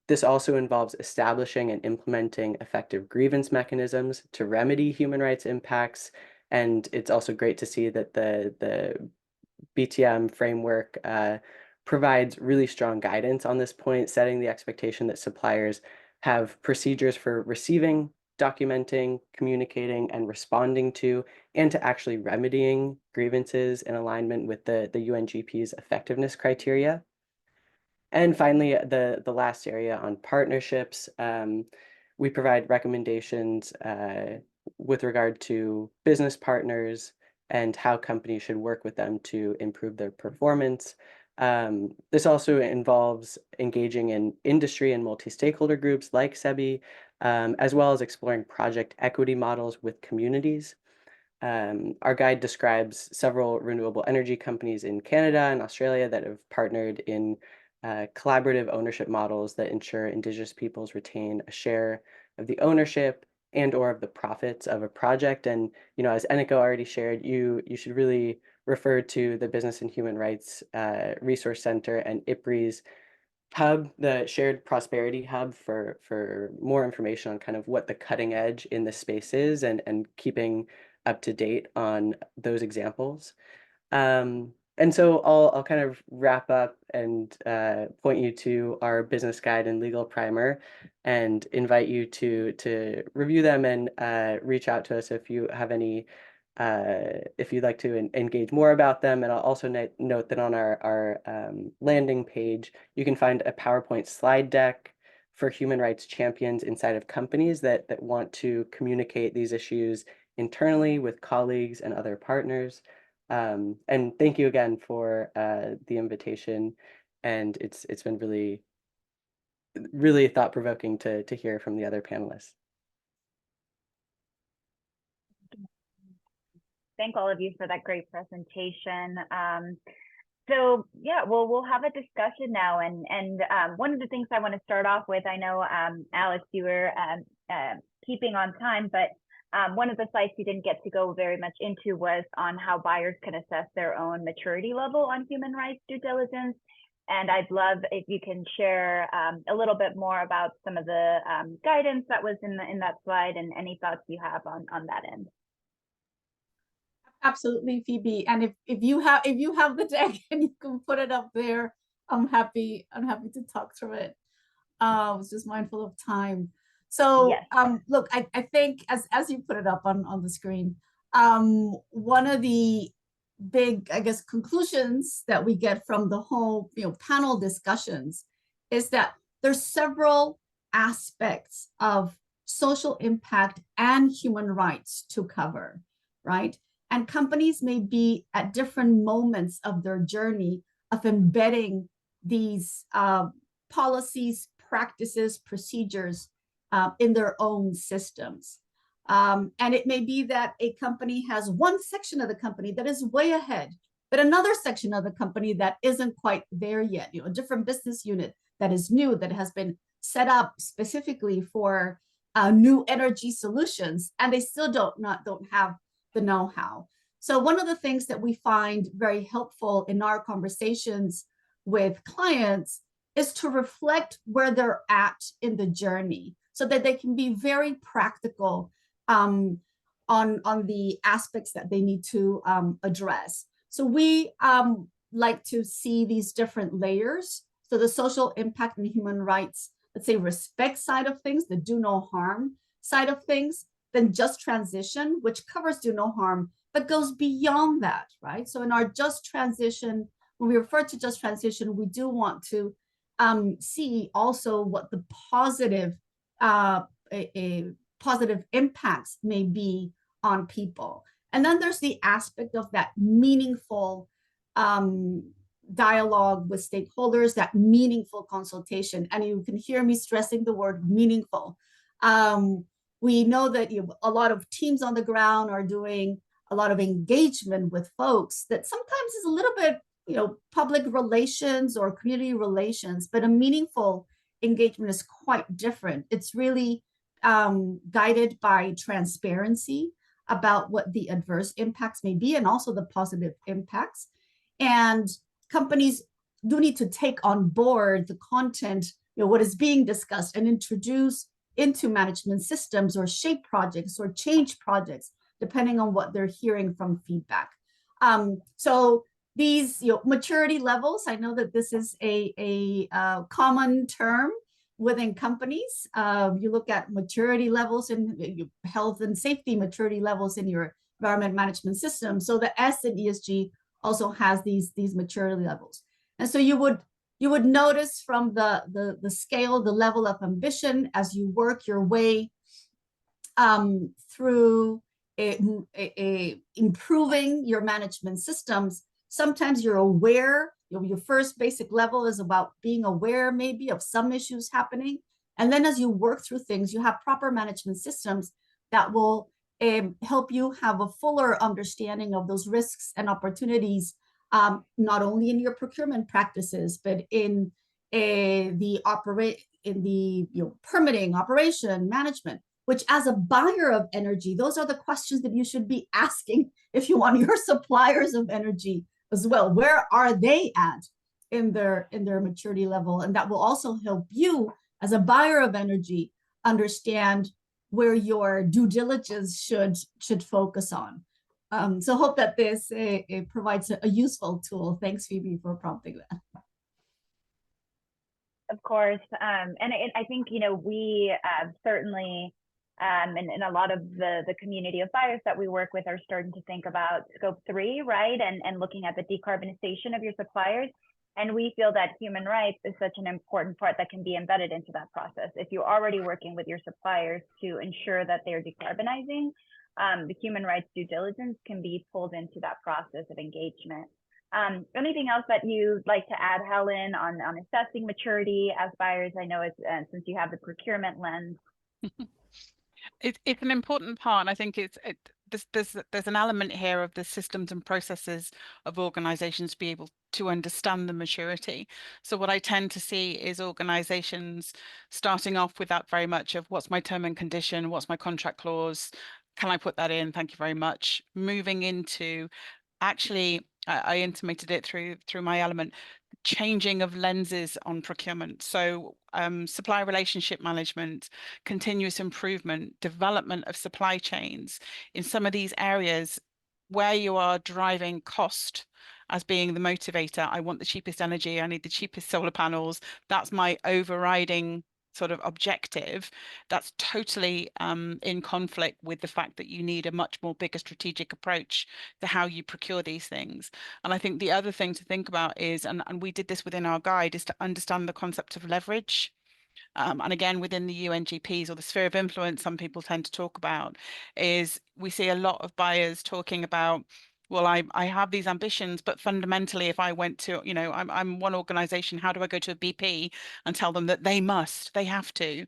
this also involves establishing and implementing effective grievance mechanisms to remedy human rights impacts. And it's also great to see that the BTM framework provides really strong guidance on this point, setting the expectation that suppliers have procedures for receiving, documenting, communicating, and responding to, and to actually remedying grievances in alignment with the UNGP's effectiveness criteria. And finally, the last area on partnerships, we provide recommendations with regard to business partners and how companies should work with them to improve their performance. This also involves engaging in industry and multi-stakeholder groups like SEBI, as well as exploring project equity models with communities. Our guide describes several renewable energy companies in Canada and Australia that have partnered in collaborative ownership models that ensure Indigenous peoples retain a share of the ownership and or of the profits of a project. And, as Eniko already shared, you should really refer to the Business and Human Rights Resource Center and IPRI's hub, the Shared Prosperity Hub, for more information on kind of what the cutting edge in this space is and keeping up to date on those examples. And so I'll kind of wrap up and point you to our business guide and legal primer and invite you to review them and reach out to us if you have any, if you'd like to engage more about them. And I'll also note that on our landing page, you can find a PowerPoint slide deck for human rights champions inside of companies that want to communicate these issues internally with colleagues and other partners. And thank you again for the invitation. And it's been really, really thought-provoking to hear from the other panelists. Thank all of you for that great presentation. So yeah, we'll have a discussion now. And one of the things I want to start off with, I know, Alex, you were keeping on time, but one of the slides you didn't get to go very much into was on how buyers can assess their own maturity level on human rights due diligence. And I'd love if you can share a little bit more about some of the guidance that was in that slide and any thoughts you have on that end. Absolutely, Phoebe. And if you have the deck and you can put it up there, I'm happy to talk through it. I was just mindful of time. So yes. Look, I think as you put it up on the screen, one of the big, I guess, conclusions that we get from the whole panel discussions is that there's several aspects of social impact and human rights to cover, right? And companies may be at different moments of their journey of embedding these policies, practices, procedures in their own systems. And it may be that a company has one section of the company that is way ahead, but another section of the company that isn't quite there yet, a different business unit that is new, that has been set up specifically for new energy solutions, and they still don't have the know-how. So one of the things that we find very helpful in our conversations with clients is to reflect where they're at in the journey so that they can be very practical on the aspects that they need to address. So we like to see these different layers. So the social impact and human rights let's say, respect side of things, the do no harm side of things, than just transition, which covers do no harm, but goes beyond that, right? So in our just transition, when we refer to just transition, we do want to see also what the positive positive impacts may be on people. And then there's the aspect of that meaningful dialogue with stakeholders, that meaningful consultation. And you can hear me stressing the word meaningful. We know that a lot of teams on the ground are doing a lot of engagement with folks that sometimes is a little bit, public relations or community relations, but a meaningful engagement is quite different. It's really guided by transparency about what the adverse impacts may be and also the positive impacts. And companies do need to take on board the content, what is being discussed, and introduce into management systems or shape projects or change projects, depending on what they're hearing from feedback. So these maturity levels, I know that this is a common term within companies. You look at maturity levels in health and safety, maturity levels in your environment management system. So the S in ESG also has these maturity levels. And so you would notice from the scale, the level of ambition as you work your way through improving your management systems. Sometimes you're aware, your first basic level is about being aware maybe of some issues happening. And then as you work through things, you have proper management systems that will help you have a fuller understanding of those risks and opportunities, not only in your procurement practices, but in the permitting, operation, management, which as a buyer of energy, those are the questions that you should be asking if you want your suppliers of energy as well. Where are they at in their maturity level? And that will also help you as a buyer of energy understand where your due diligence should focus on. So hope that this provides a useful tool. Thanks, Phoebe, for prompting that. Of course. And I think, we certainly, and a lot of the community of buyers that we work with are starting to think about scope 3, right? And looking at the decarbonization of your suppliers. And we feel that human rights is such an important part that can be embedded into that process. If you're already working with your suppliers to ensure that they're decarbonizing, the human rights due diligence can be pulled into that process of engagement. Anything else that you'd like to add, Helen, on assessing maturity as buyers? I know it's since you have the procurement lens. It's an important part, and I think there's an element here of the systems and processes of organizations to be able to understand the maturity. So what I tend to see is organizations starting off with that very much of what's my term and condition, what's my contract clause, can I put that in? Thank you very much. Moving into actually, I intimated it through my element, changing of lenses on procurement. So supply relationship management, continuous improvement, development of supply chains. In some of these areas where you are driving cost as being the motivator, I want the cheapest energy, I need the cheapest solar panels, that's my overriding sort of objective, that's totally in conflict with the fact that you need a much more bigger strategic approach to how you procure these things. And I think the other thing to think about is, and we did this within our guide, is to understand the concept of leverage. And again, within the UNGPs or the sphere of influence, some people tend to talk about, is we see a lot of buyers talking about, well, I have these ambitions, but fundamentally, if I went to, I'm one organization, how do I go to a BP and tell them that they have to?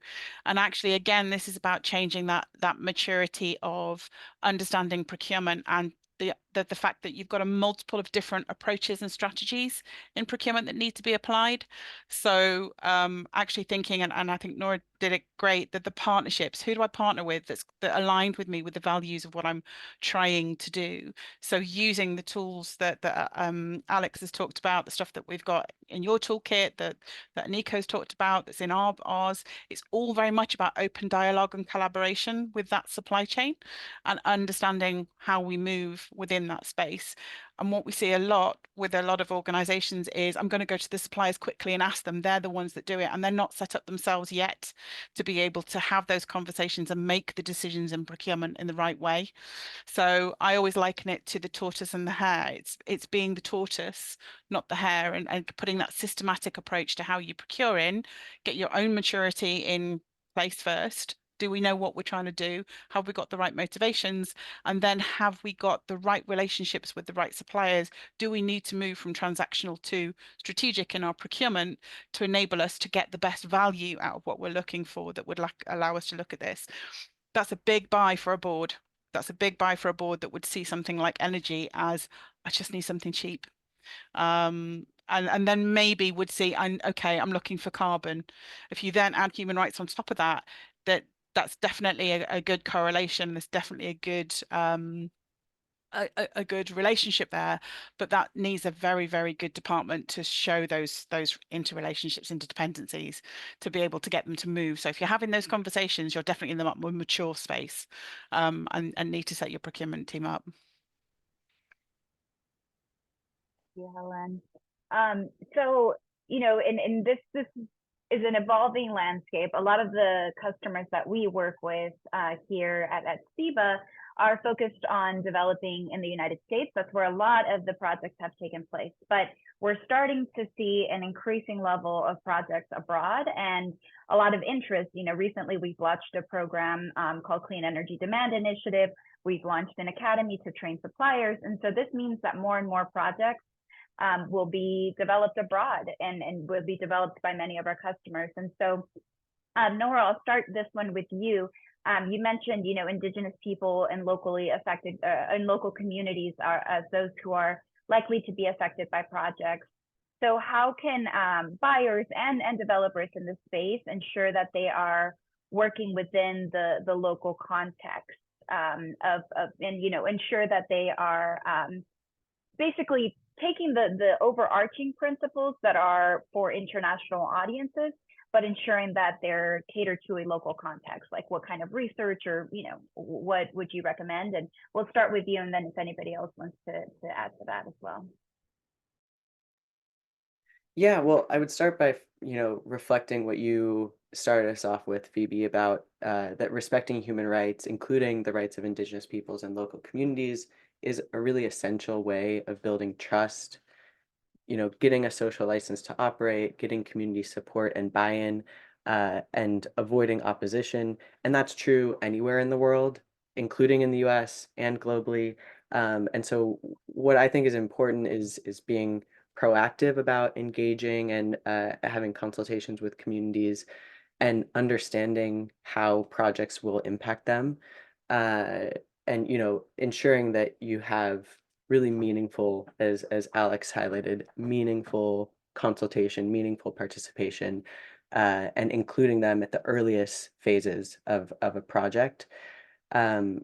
And actually, again, this is about changing that maturity of understanding procurement and the fact that you've got a multiple of different approaches and strategies in procurement that need to be applied. So actually thinking, and I think Nora did it great, that the partnerships, who do I partner with that aligned with me with the values of what I'm trying to do? So using the tools that Alex has talked about, the stuff that we've got in your toolkit, that Nico's talked about, that's in ours, it's all very much about open dialogue and collaboration with that supply chain and understanding how we move within in that space. And what we see a lot with a lot of organizations is I'm going to go to the suppliers quickly and ask them. They're the ones that do it, and they're not set up themselves yet to be able to have those conversations and make the decisions in procurement in the right way. So I always liken it to the tortoise and the hare. It's being the tortoise, not the hare, and putting that systematic approach to how you procure in, get your own maturity in place first. Do we know what we're trying to do? Have we got the right motivations? And then have we got the right relationships with the right suppliers? Do we need to move from transactional to strategic in our procurement to enable us to get the best value out of what we're looking for that would allow us to look at this? That's a big buy for a board. That's a big buy for a board that would see something like energy as, I just need something cheap. And then maybe would see, okay, I'm looking for carbon. If you then add human rights on top of that, that's definitely a good correlation. There's definitely a good a good relationship there, but that needs a very, very good department to show those interrelationships, interdependencies, to be able to get them to move. So if you're having those conversations, you're definitely in the more mature space, and need to set your procurement team up. Yeah, Helen. So, you know, in this is an evolving landscape. A lot of the customers that we work with here at SEBA are focused on developing in the United States. That's where a lot of the projects have taken place. But we're starting to see an increasing level of projects abroad and a lot of interest. You know, recently we've launched a program called Clean Energy Demand Initiative. We've launched an academy to train suppliers. And so this means that more and more projects will be developed abroad and will be developed by many of our customers. And so, Nora, I'll start this one with you. You mentioned, you know, Indigenous people and locally affected and local communities are as those who are likely to be affected by projects. So how can buyers and developers in this space ensure that they are working within the local context and, you know, ensure that they are basically taking the overarching principles that are for international audiences, but ensuring that they're catered to a local context, like what kind of research or, you know, what would you recommend? And we'll start with you, and then if anybody else wants to add to that as well. Yeah, well, I would start by, you know, reflecting what you started us off with, Phoebe, about that respecting human rights, including the rights of Indigenous peoples and local communities, is a really essential way of building trust, you know, getting a social license to operate, getting community support and buy-in, and avoiding opposition. And that's true anywhere in the world, including in the US and globally. And so what I think is important is being proactive about engaging and having consultations with communities and understanding how projects will impact them. And, you know, ensuring that you have really meaningful, as Alex highlighted, meaningful consultation, meaningful participation, and including them at the earliest phases of a project. And,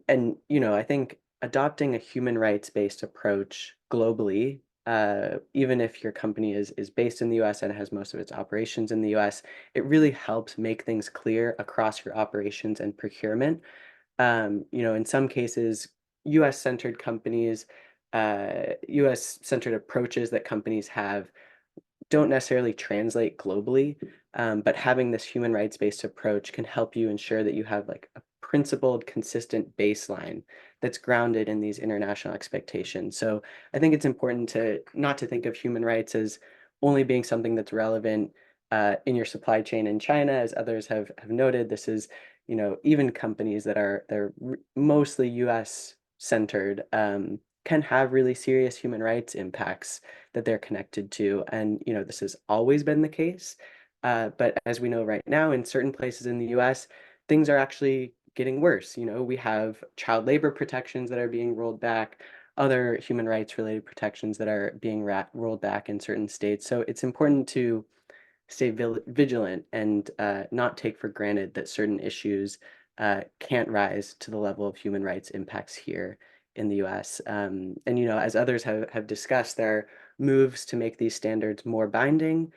you know, I think adopting a human rights-based approach globally, even if your company is based in the US and has most of its operations in the US, it really helps make things clear across your operations and procurement. You know, in some cases, US-centered companies, US-centered approaches that companies have don't necessarily translate globally, but having this human rights-based approach can help you ensure that you have like a principled, consistent baseline that's grounded in these international expectations. So I think it's important to not to think of human rights as only being something that's relevant in your supply chain in China, as others have noted. This is, you know, even companies that they're mostly US centered can have really serious human rights impacts that they're connected to. And, you know, this has always been the case. But as we know right now, in certain places in the US, things are actually getting worse. You know, we have child labor protections that are being rolled back, other human rights related protections that are being rolled back in certain states. So it's important to stay vigilant and not take for granted that certain issues can't rise to the level of human rights impacts here in the US. And, you know, as others have discussed, there are moves to make these standards more binding.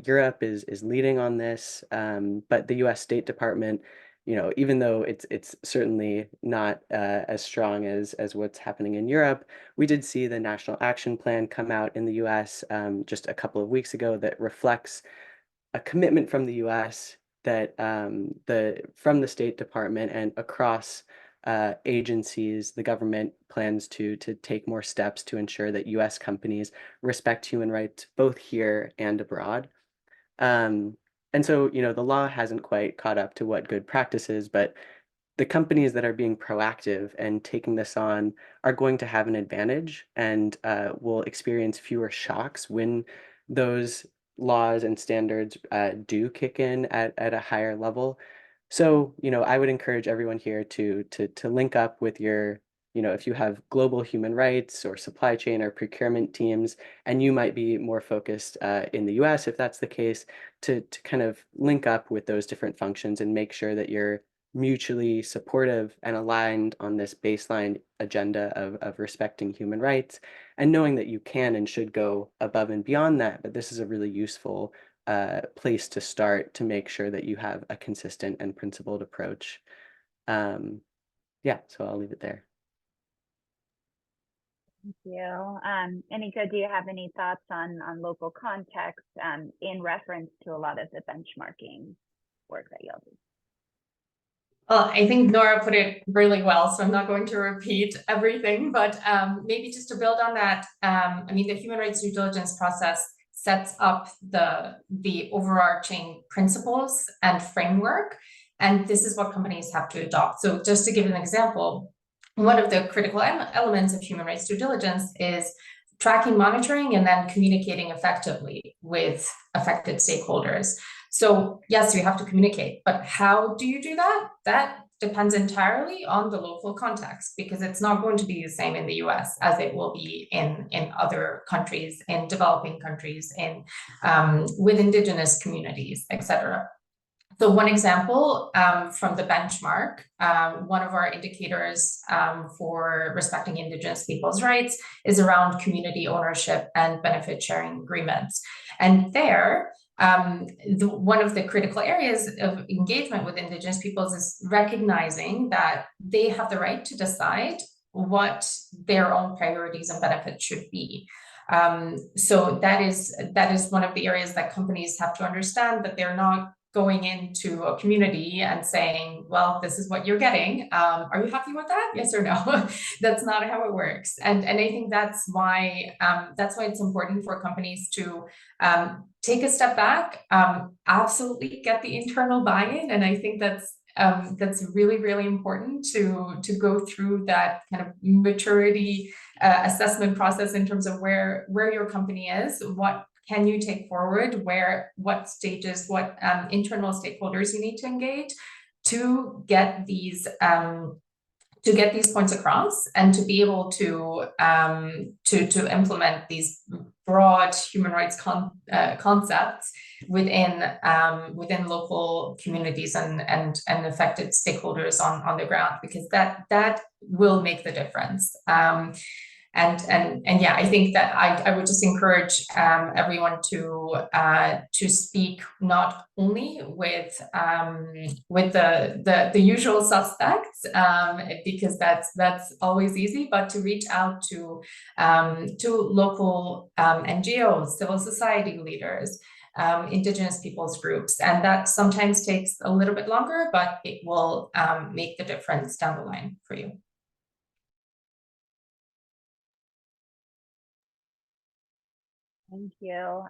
Europe is leading on this, but the US State Department, even though it's certainly not as strong as what's happening in Europe, we did see the National Action Plan come out in the US just a couple of weeks ago that reflects a commitment from the US that from the State Department and across agencies, the government plans to take more steps to ensure that US companies respect human rights both here and abroad. And so, the law hasn't quite caught up to what good practice is, but the companies that are being proactive and taking this on are going to have an advantage and will experience fewer shocks when those laws and standards do kick in at a higher level. So, I would encourage everyone here to link up with your, if you have global human rights or supply chain or procurement teams, and you might be more focused in the US, if that's the case, to kind of link up with those different functions and make sure that you're mutually supportive and aligned on this baseline agenda of respecting human rights and knowing that you can and should go above and beyond that. But this is a really useful place to start to make sure that you have a consistent and principled approach. Yeah, so I'll leave it there. Thank you. Anika, do you have any thoughts on local context in reference to a lot of the benchmarking work that y'all do? Well, I think Nora put it really well, so I'm not going to repeat everything, but maybe just to build on that, I mean, the human rights due diligence process sets up the overarching principles and framework, and this is what companies have to adopt. So just to give an example, one of the critical elements of human rights due diligence is tracking, monitoring, and then communicating effectively with affected stakeholders. So yes, we have to communicate, but how do you do that? That depends entirely on the local context, because it's not going to be the same in the US as it will be in other countries, in developing countries, with indigenous communities, etc. So one example from the benchmark, one of our indicators for respecting Indigenous people's rights is around community ownership and benefit sharing agreements. And there, one of the critical areas of engagement with Indigenous peoples is recognizing that they have the right to decide what their own priorities and benefits should be. So that is one of the areas that companies have to understand, that they're not going into a community and saying, well, this is what you're getting. Are you happy with that? Yes or no? That's not how it works. And I think that's why it's important for companies to take a step back, absolutely get the internal buy-in. And I think that's really, really important to go through that kind of maturity assessment process in terms of where your company is, what can you take forward, what stages, what internal stakeholders you need to engage to get these points across, and to be able to implement these broad human rights concepts within local communities and affected stakeholders on the ground, because that will make the difference. And yeah, I think that I would just encourage everyone to speak not only with the usual suspects, because that's always easy, but to reach out to local NGOs, civil society leaders, Indigenous peoples groups, and that sometimes takes a little bit longer, but it will make the difference down the line for you. Thank you.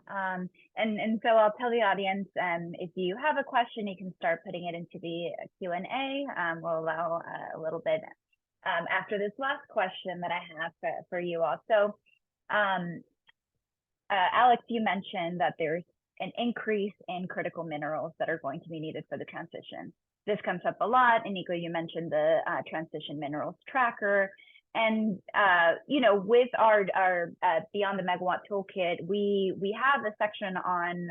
And so I'll tell the audience, if you have a question, you can start putting it into the Q&A. We'll allow a little bit after this last question that I have for you all. So Alex, you mentioned that there's an increase in critical minerals that are going to be needed for the transition. This comes up a lot. And Nico, you mentioned the transition minerals tracker. And with our Beyond the Megawatt toolkit, we have a section on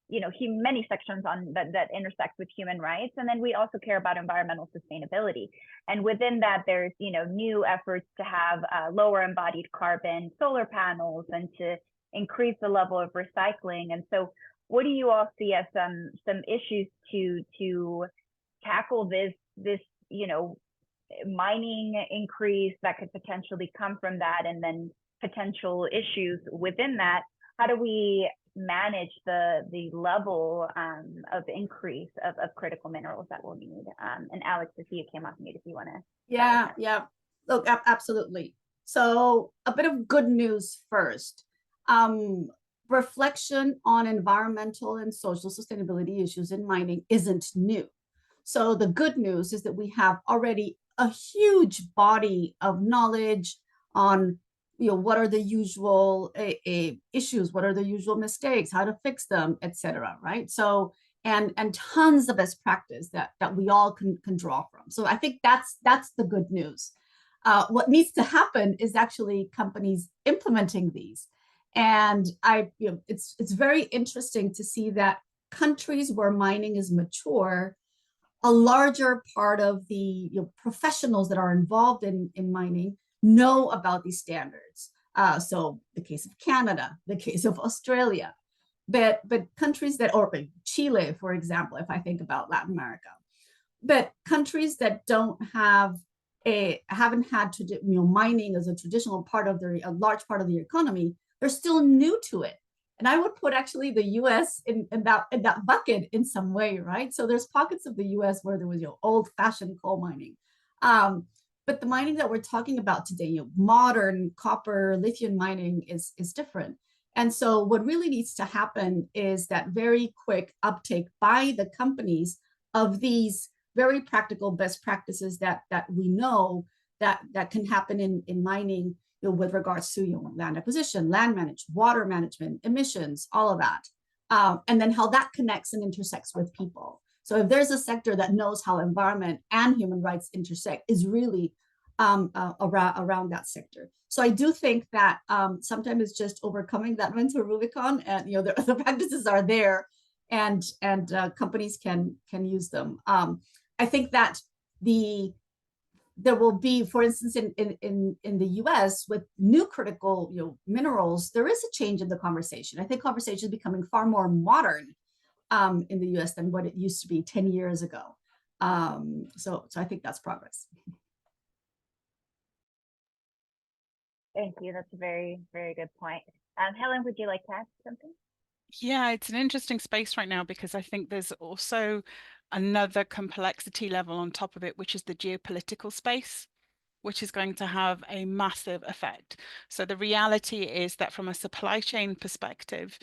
many sections on that intersect with human rights, and then we also care about environmental sustainability. And within that, there's new efforts to have lower embodied carbon solar panels and to increase the level of recycling. And so, what do you all see as some issues to tackle this mining increase that could potentially come from that, and then potential issues within that, how do we manage the level of increase of critical minerals that we'll need? And Alex, I see you came off mute if you want to. Yeah. Look, absolutely. So a bit of good news first. Reflection on environmental and social sustainability issues in mining isn't new. So the good news is that we have already a huge body of knowledge on what are the usual issues, what are the usual mistakes, how to fix them, etc. Right? So and tons of best practice that we all can draw from. So I think that's the good news. What needs to happen is actually companies implementing these. And it's very interesting to see that countries where mining is mature, a larger part of the professionals that are involved in mining know about these standards. So the case of Canada, the case of Australia, but countries that, or Chile, for example, if I think about Latin America, but countries that haven't had mining as a traditional part of a large part of the economy, they're still new to it. And I would put actually the U.S. in that bucket in some way, right? So there's pockets of the U.S. where there was old-fashioned coal mining, but the mining that we're talking about today, modern copper, lithium mining is different. And so what really needs to happen is that very quick uptake by the companies of these very practical best practices that we know that can happen in mining, with regards to land acquisition, land management, water management, emissions, all of that, and then how that connects and intersects with people. So if there's a sector that knows how environment and human rights intersect, is really around that sector. So I do think that sometimes it's just overcoming that mental Rubicon, and the practices are there, and companies can use them. I think that there will be, for instance, in the U.S. with new critical minerals, there is a change in the conversation. I think conversation is becoming far more modern in the U.S. than what it used to be 10 years ago. So I think that's progress. Thank you. That's a very, very good point. Helen, would you like to add something? Yeah, it's an interesting space right now, because I think there's also another complexity level on top of it, which is the geopolitical space, which is going to have a massive effect. So the reality is that from a supply chain perspective,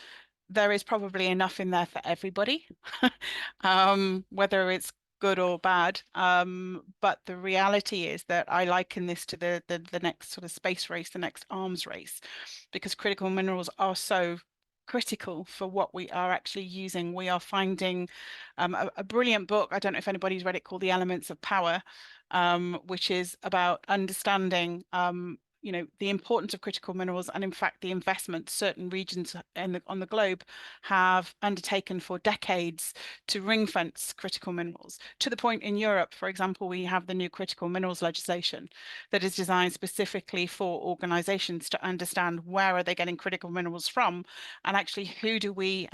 there is probably enough in there for everybody, whether it's good or bad. But the reality is that I liken this to the next sort of space race, the next arms race, because critical minerals are so critical for what we are actually using. We are finding a brilliant book, I don't know if anybody's read it, called The Elements of Power, which is about understanding the importance of critical minerals, and in fact the investment certain regions on the globe have undertaken for decades to ring fence critical minerals, to the point in Europe, for example, we have the new critical minerals legislation that is designed specifically for organizations to understand where are they getting critical minerals from, and actually who do we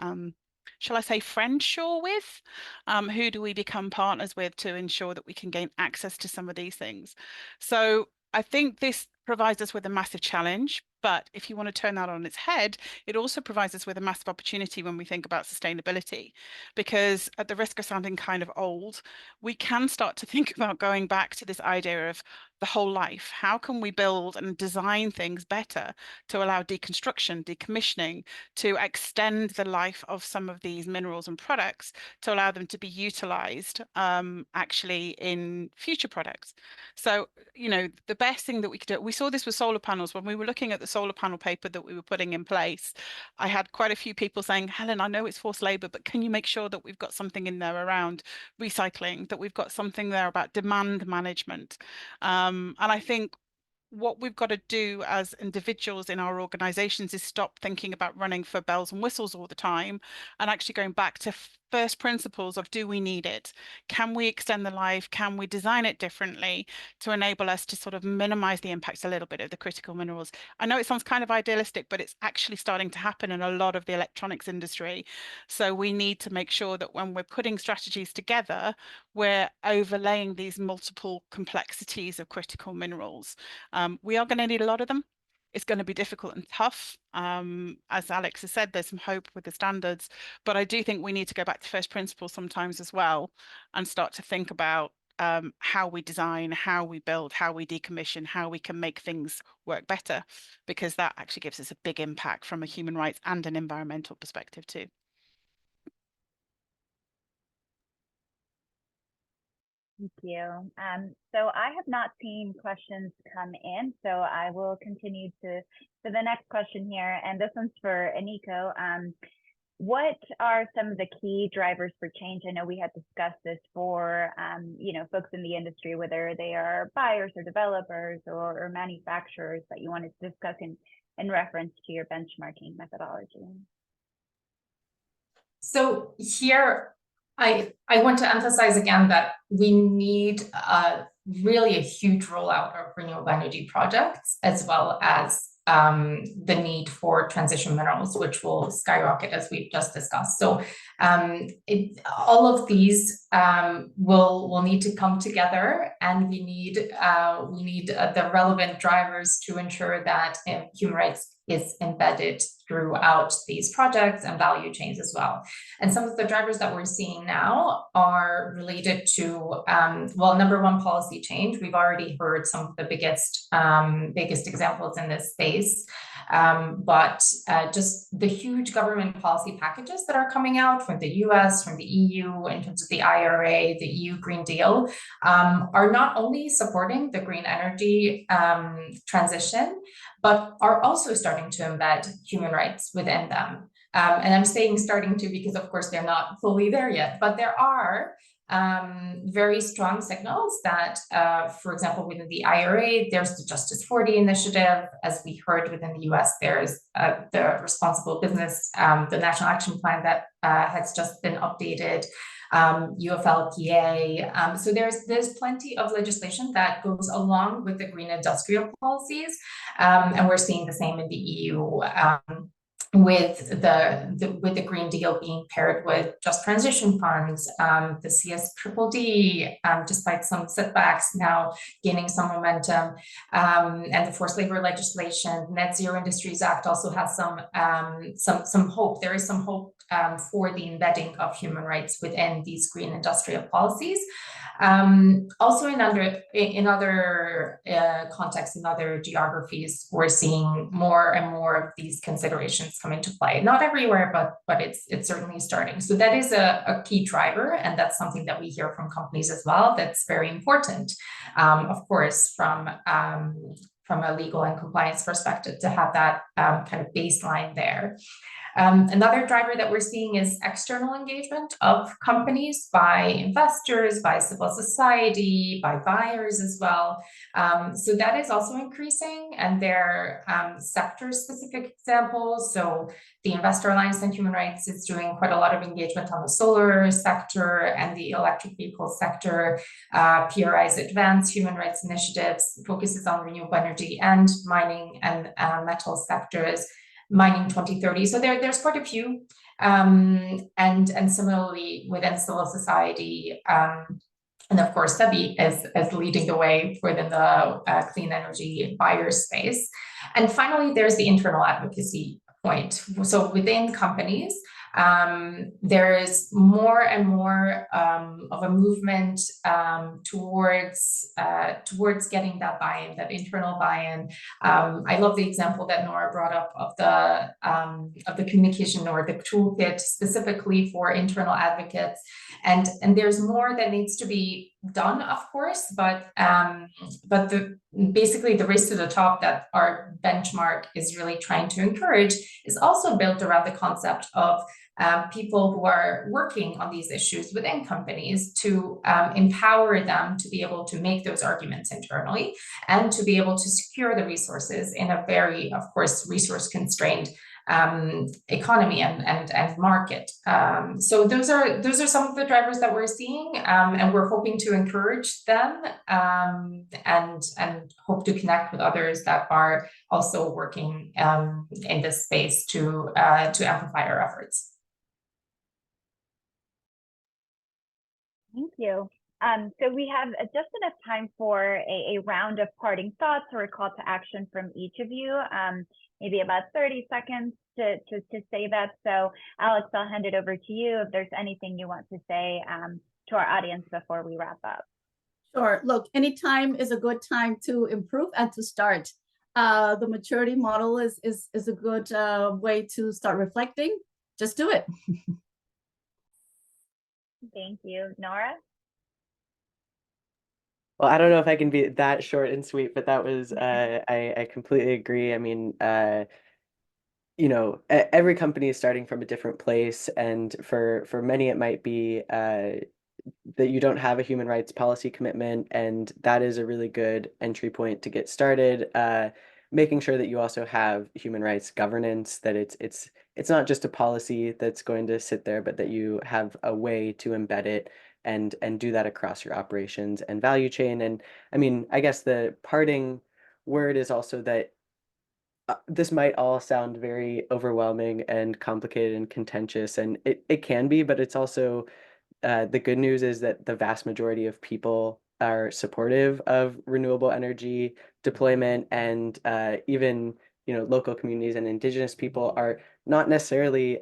shall I say friendshore with? Who do we become partners with to ensure that we can gain access to some of these things? So I think this provides us with a massive challenge, but if you want to turn that on its head, it also provides us with a massive opportunity when we think about sustainability, because at the risk of sounding kind of old, we can start to think about going back to this idea of the whole life. How can we build and design things better to allow deconstruction, decommissioning, to extend the life of some of these minerals and products, to allow them to be utilized actually in future products? So, the best thing that we could do, we saw this with solar panels. When we were looking at the solar panel paper that we were putting in place, I had quite a few people saying, Helen, I know it's forced labor, but can you make sure that we've got something in there around recycling, that we've got something there about demand management? And I think what we've got to do as individuals in our organizations is stop thinking about running for bells and whistles all the time, and actually going back to first principles of, do we need it? Can we extend the life? Can we design it differently to enable us to sort of minimize the impacts a little bit of the critical minerals? I know it sounds kind of idealistic, but it's actually starting to happen in a lot of the electronics industry. So we need to make sure that when we're putting strategies together, we're overlaying these multiple complexities of critical minerals. We are going to need a lot of them. It's going to be difficult and tough. As Alex has said, there's some hope with the standards, but I do think we need to go back to first principles sometimes as well and start to think about how we design, how we build, how we decommission, how we can make things work better, because that actually gives us a big impact from a human rights and an environmental perspective too. Thank you. So I have not seen questions come in, so I will continue to the next question here, and this one's for Aniko. What are some of the key drivers for change? I know we had discussed this for folks in the industry, whether they are buyers or developers or manufacturers, that you wanted to discuss in reference to your benchmarking methodology. So here, I want to emphasize again that we need really a huge rollout of renewable energy projects, as well as the need for transition minerals, which will skyrocket as we've just discussed. So all of these will need to come together, and we need the relevant drivers to ensure that human rights is embedded throughout these projects and value chains as well. And some of the drivers that we're seeing now are related to, number one, policy change. We've already heard some of the biggest examples in this space, but just the huge government policy packages that are coming out from the US, from the EU, in terms of the IRA, the EU Green Deal, are not only supporting the green energy transition, but are also starting to embed human rights within them. And I'm saying starting to because, of course, they're not fully there yet, but there are very strong signals that, for example, within the IRA, there's the Justice 40 initiative. As we heard within the US, there's the Responsible Business, the National Action Plan that has just been updated. UFLPA. So there's plenty of legislation that goes along with the green industrial policies, and we're seeing the same in the EU. With the Green Deal being paired with just transition funds, the CSDDD, despite some setbacks, now gaining some momentum, and the forced labor legislation. Net Zero Industries Act also has some hope. There is some hope for the embedding of human rights within these green industrial policies. Also in other contexts, in other geographies, we're seeing more and more of these considerations come into play. Not everywhere, but it's certainly starting. So that is a key driver, and that's something that we hear from companies as well. That's very important, of course, from a legal and compliance perspective, to have that kind of baseline there. Another driver that we're seeing is external engagement of companies by investors, by civil society, by buyers as well. So that is also increasing, and there are sector-specific examples. So the Investor Alliance on Human Rights is doing quite a lot of engagement on the solar sector and the electric vehicle sector. PRI's Advanced Human Rights Initiatives focuses on renewable energy and mining and metal sectors. Mining 2030. So there's quite a few, and similarly within civil society, and of course SEBI is leading the way within the clean energy buyer space. And finally, there's the internal advocacy point. So within companies, there is more and more of a movement towards getting that buy-in, that internal buy-in. I love the example that Nora brought up of the communication or the toolkit specifically for internal advocates, and there's more that needs to be done, of course, but basically the race to the top that our benchmark is really trying to encourage is also built around the concept of people who are working on these issues within companies, to empower them to be able to make those arguments internally and to be able to secure the resources in a very, of course, resource constrained economy and market. So those are some of the drivers that we're seeing, and we're hoping to encourage them, and hope to connect with others that are also working in this space to amplify our efforts. Thank you. So we have just enough time for a round of parting thoughts or a call to action from each of you. Maybe about 30 seconds to say that. So Alex, I'll hand it over to you if there's anything you want to say to our audience before we wrap up. Sure. Look, any time is a good time to improve and to start. The maturity model is a good way to start reflecting. Just do it. Thank you. Nora? Well, I don't know if I can be that short and sweet, but that was I completely agree. I mean, you know, every company is starting from a different place, and for many it might be that you don't have a human rights policy commitment, and that is a really good entry point to get started. Making sure that you also have human rights governance, that it's not just a policy that's going to sit there, but that you have a way to embed it and do that across your operations and value chain. And I mean, I guess the parting word is also that this might all sound very overwhelming and complicated and contentious, and it can be, but it's also the good news is that the vast majority of people are supportive of renewable energy deployment, and even local communities and indigenous people are not necessarily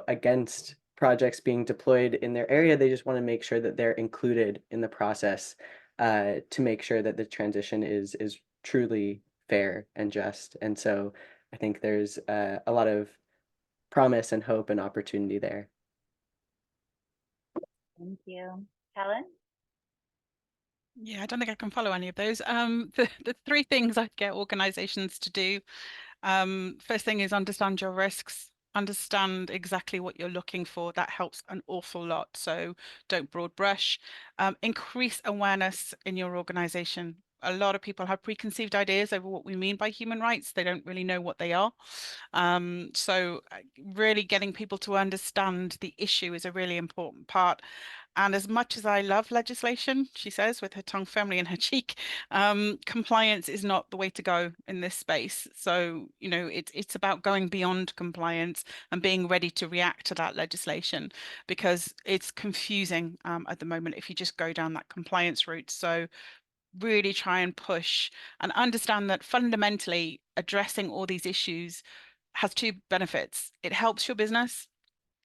against projects being deployed in their area. They just want to make sure that they're included in the process to make sure that the transition is truly fair and just. And so I think there's a lot of promise and hope and opportunity there. Thank you. Helen? Yeah, I don't think I can follow any of those. The three things I'd get organizations to do. First thing is understand your risks, understand exactly what you're looking for. That helps an awful lot. So don't broad brush. Increase awareness in your organization. A lot of people have preconceived ideas over what we mean by human rights. They don't really know what they are. So really getting people to understand the issue is a really important part. And as much as I love legislation, she says, with her tongue firmly in her cheek, compliance is not the way to go in this space. So, it's about going beyond compliance and being ready to react to that legislation, because it's confusing at the moment if you just go down that compliance route. So really try and push and understand that fundamentally addressing all these issues has two benefits. It helps your business,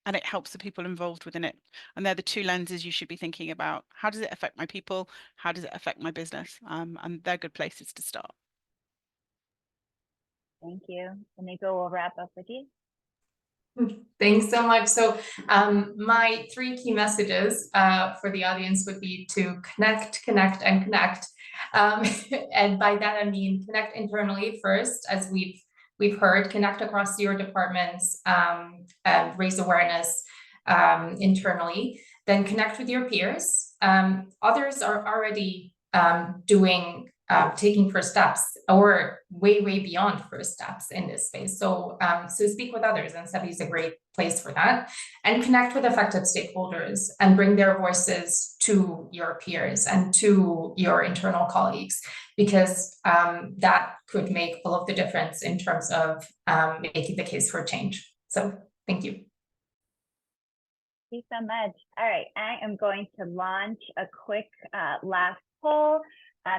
and it helps the people involved within it. And they're the two lenses you should be thinking about. How does it affect my people? How does it affect my business? And they're good places to start. Thank you. Nico, we'll wrap up with you. Thanks so much. So my three key messages for the audience would be to connect, and connect. And by that, I mean connect internally first, as we've heard, connect across your departments, and raise awareness internally, then connect with your peers. Others are already taking first steps, or way beyond first steps in this space. So speak with others, and SEBI is a great place for that. And connect with affected stakeholders and bring their voices to your peers and to your internal colleagues, because that could make all of the difference in terms of making the case for change. So thank you. Thank you so much. All right, I am going to launch a quick last poll.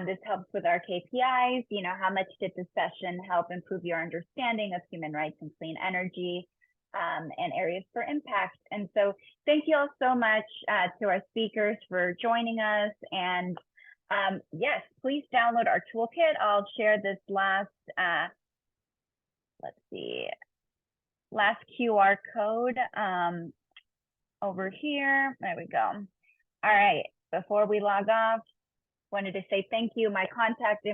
This helps with our KPIs. How much did this session help improve your understanding of human rights and clean energy and areas for impact? And so thank you all so much to our speakers for joining us. And yes, please download our toolkit. I'll share this last QR code over here. There we go. All right, before we log off, wanted to say thank you. My contact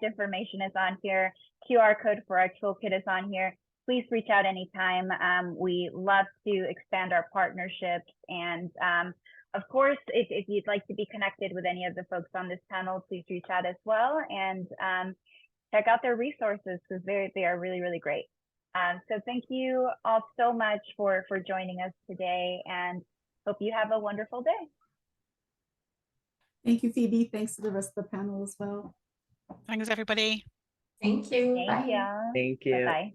information is on here. QR code for our toolkit is on here. Please reach out anytime. We love to expand our partnerships. And of course, if you'd like to be connected with any of the folks on this panel, please reach out as well, and check out their resources, because they are really, really great. So thank you all so much for joining us today, and hope you have a wonderful day. Thank you, Phoebe. Thanks to the rest of the panel as well. Thanks, everybody. Thank you. Thank Bye. you. Thank you. Bye-bye.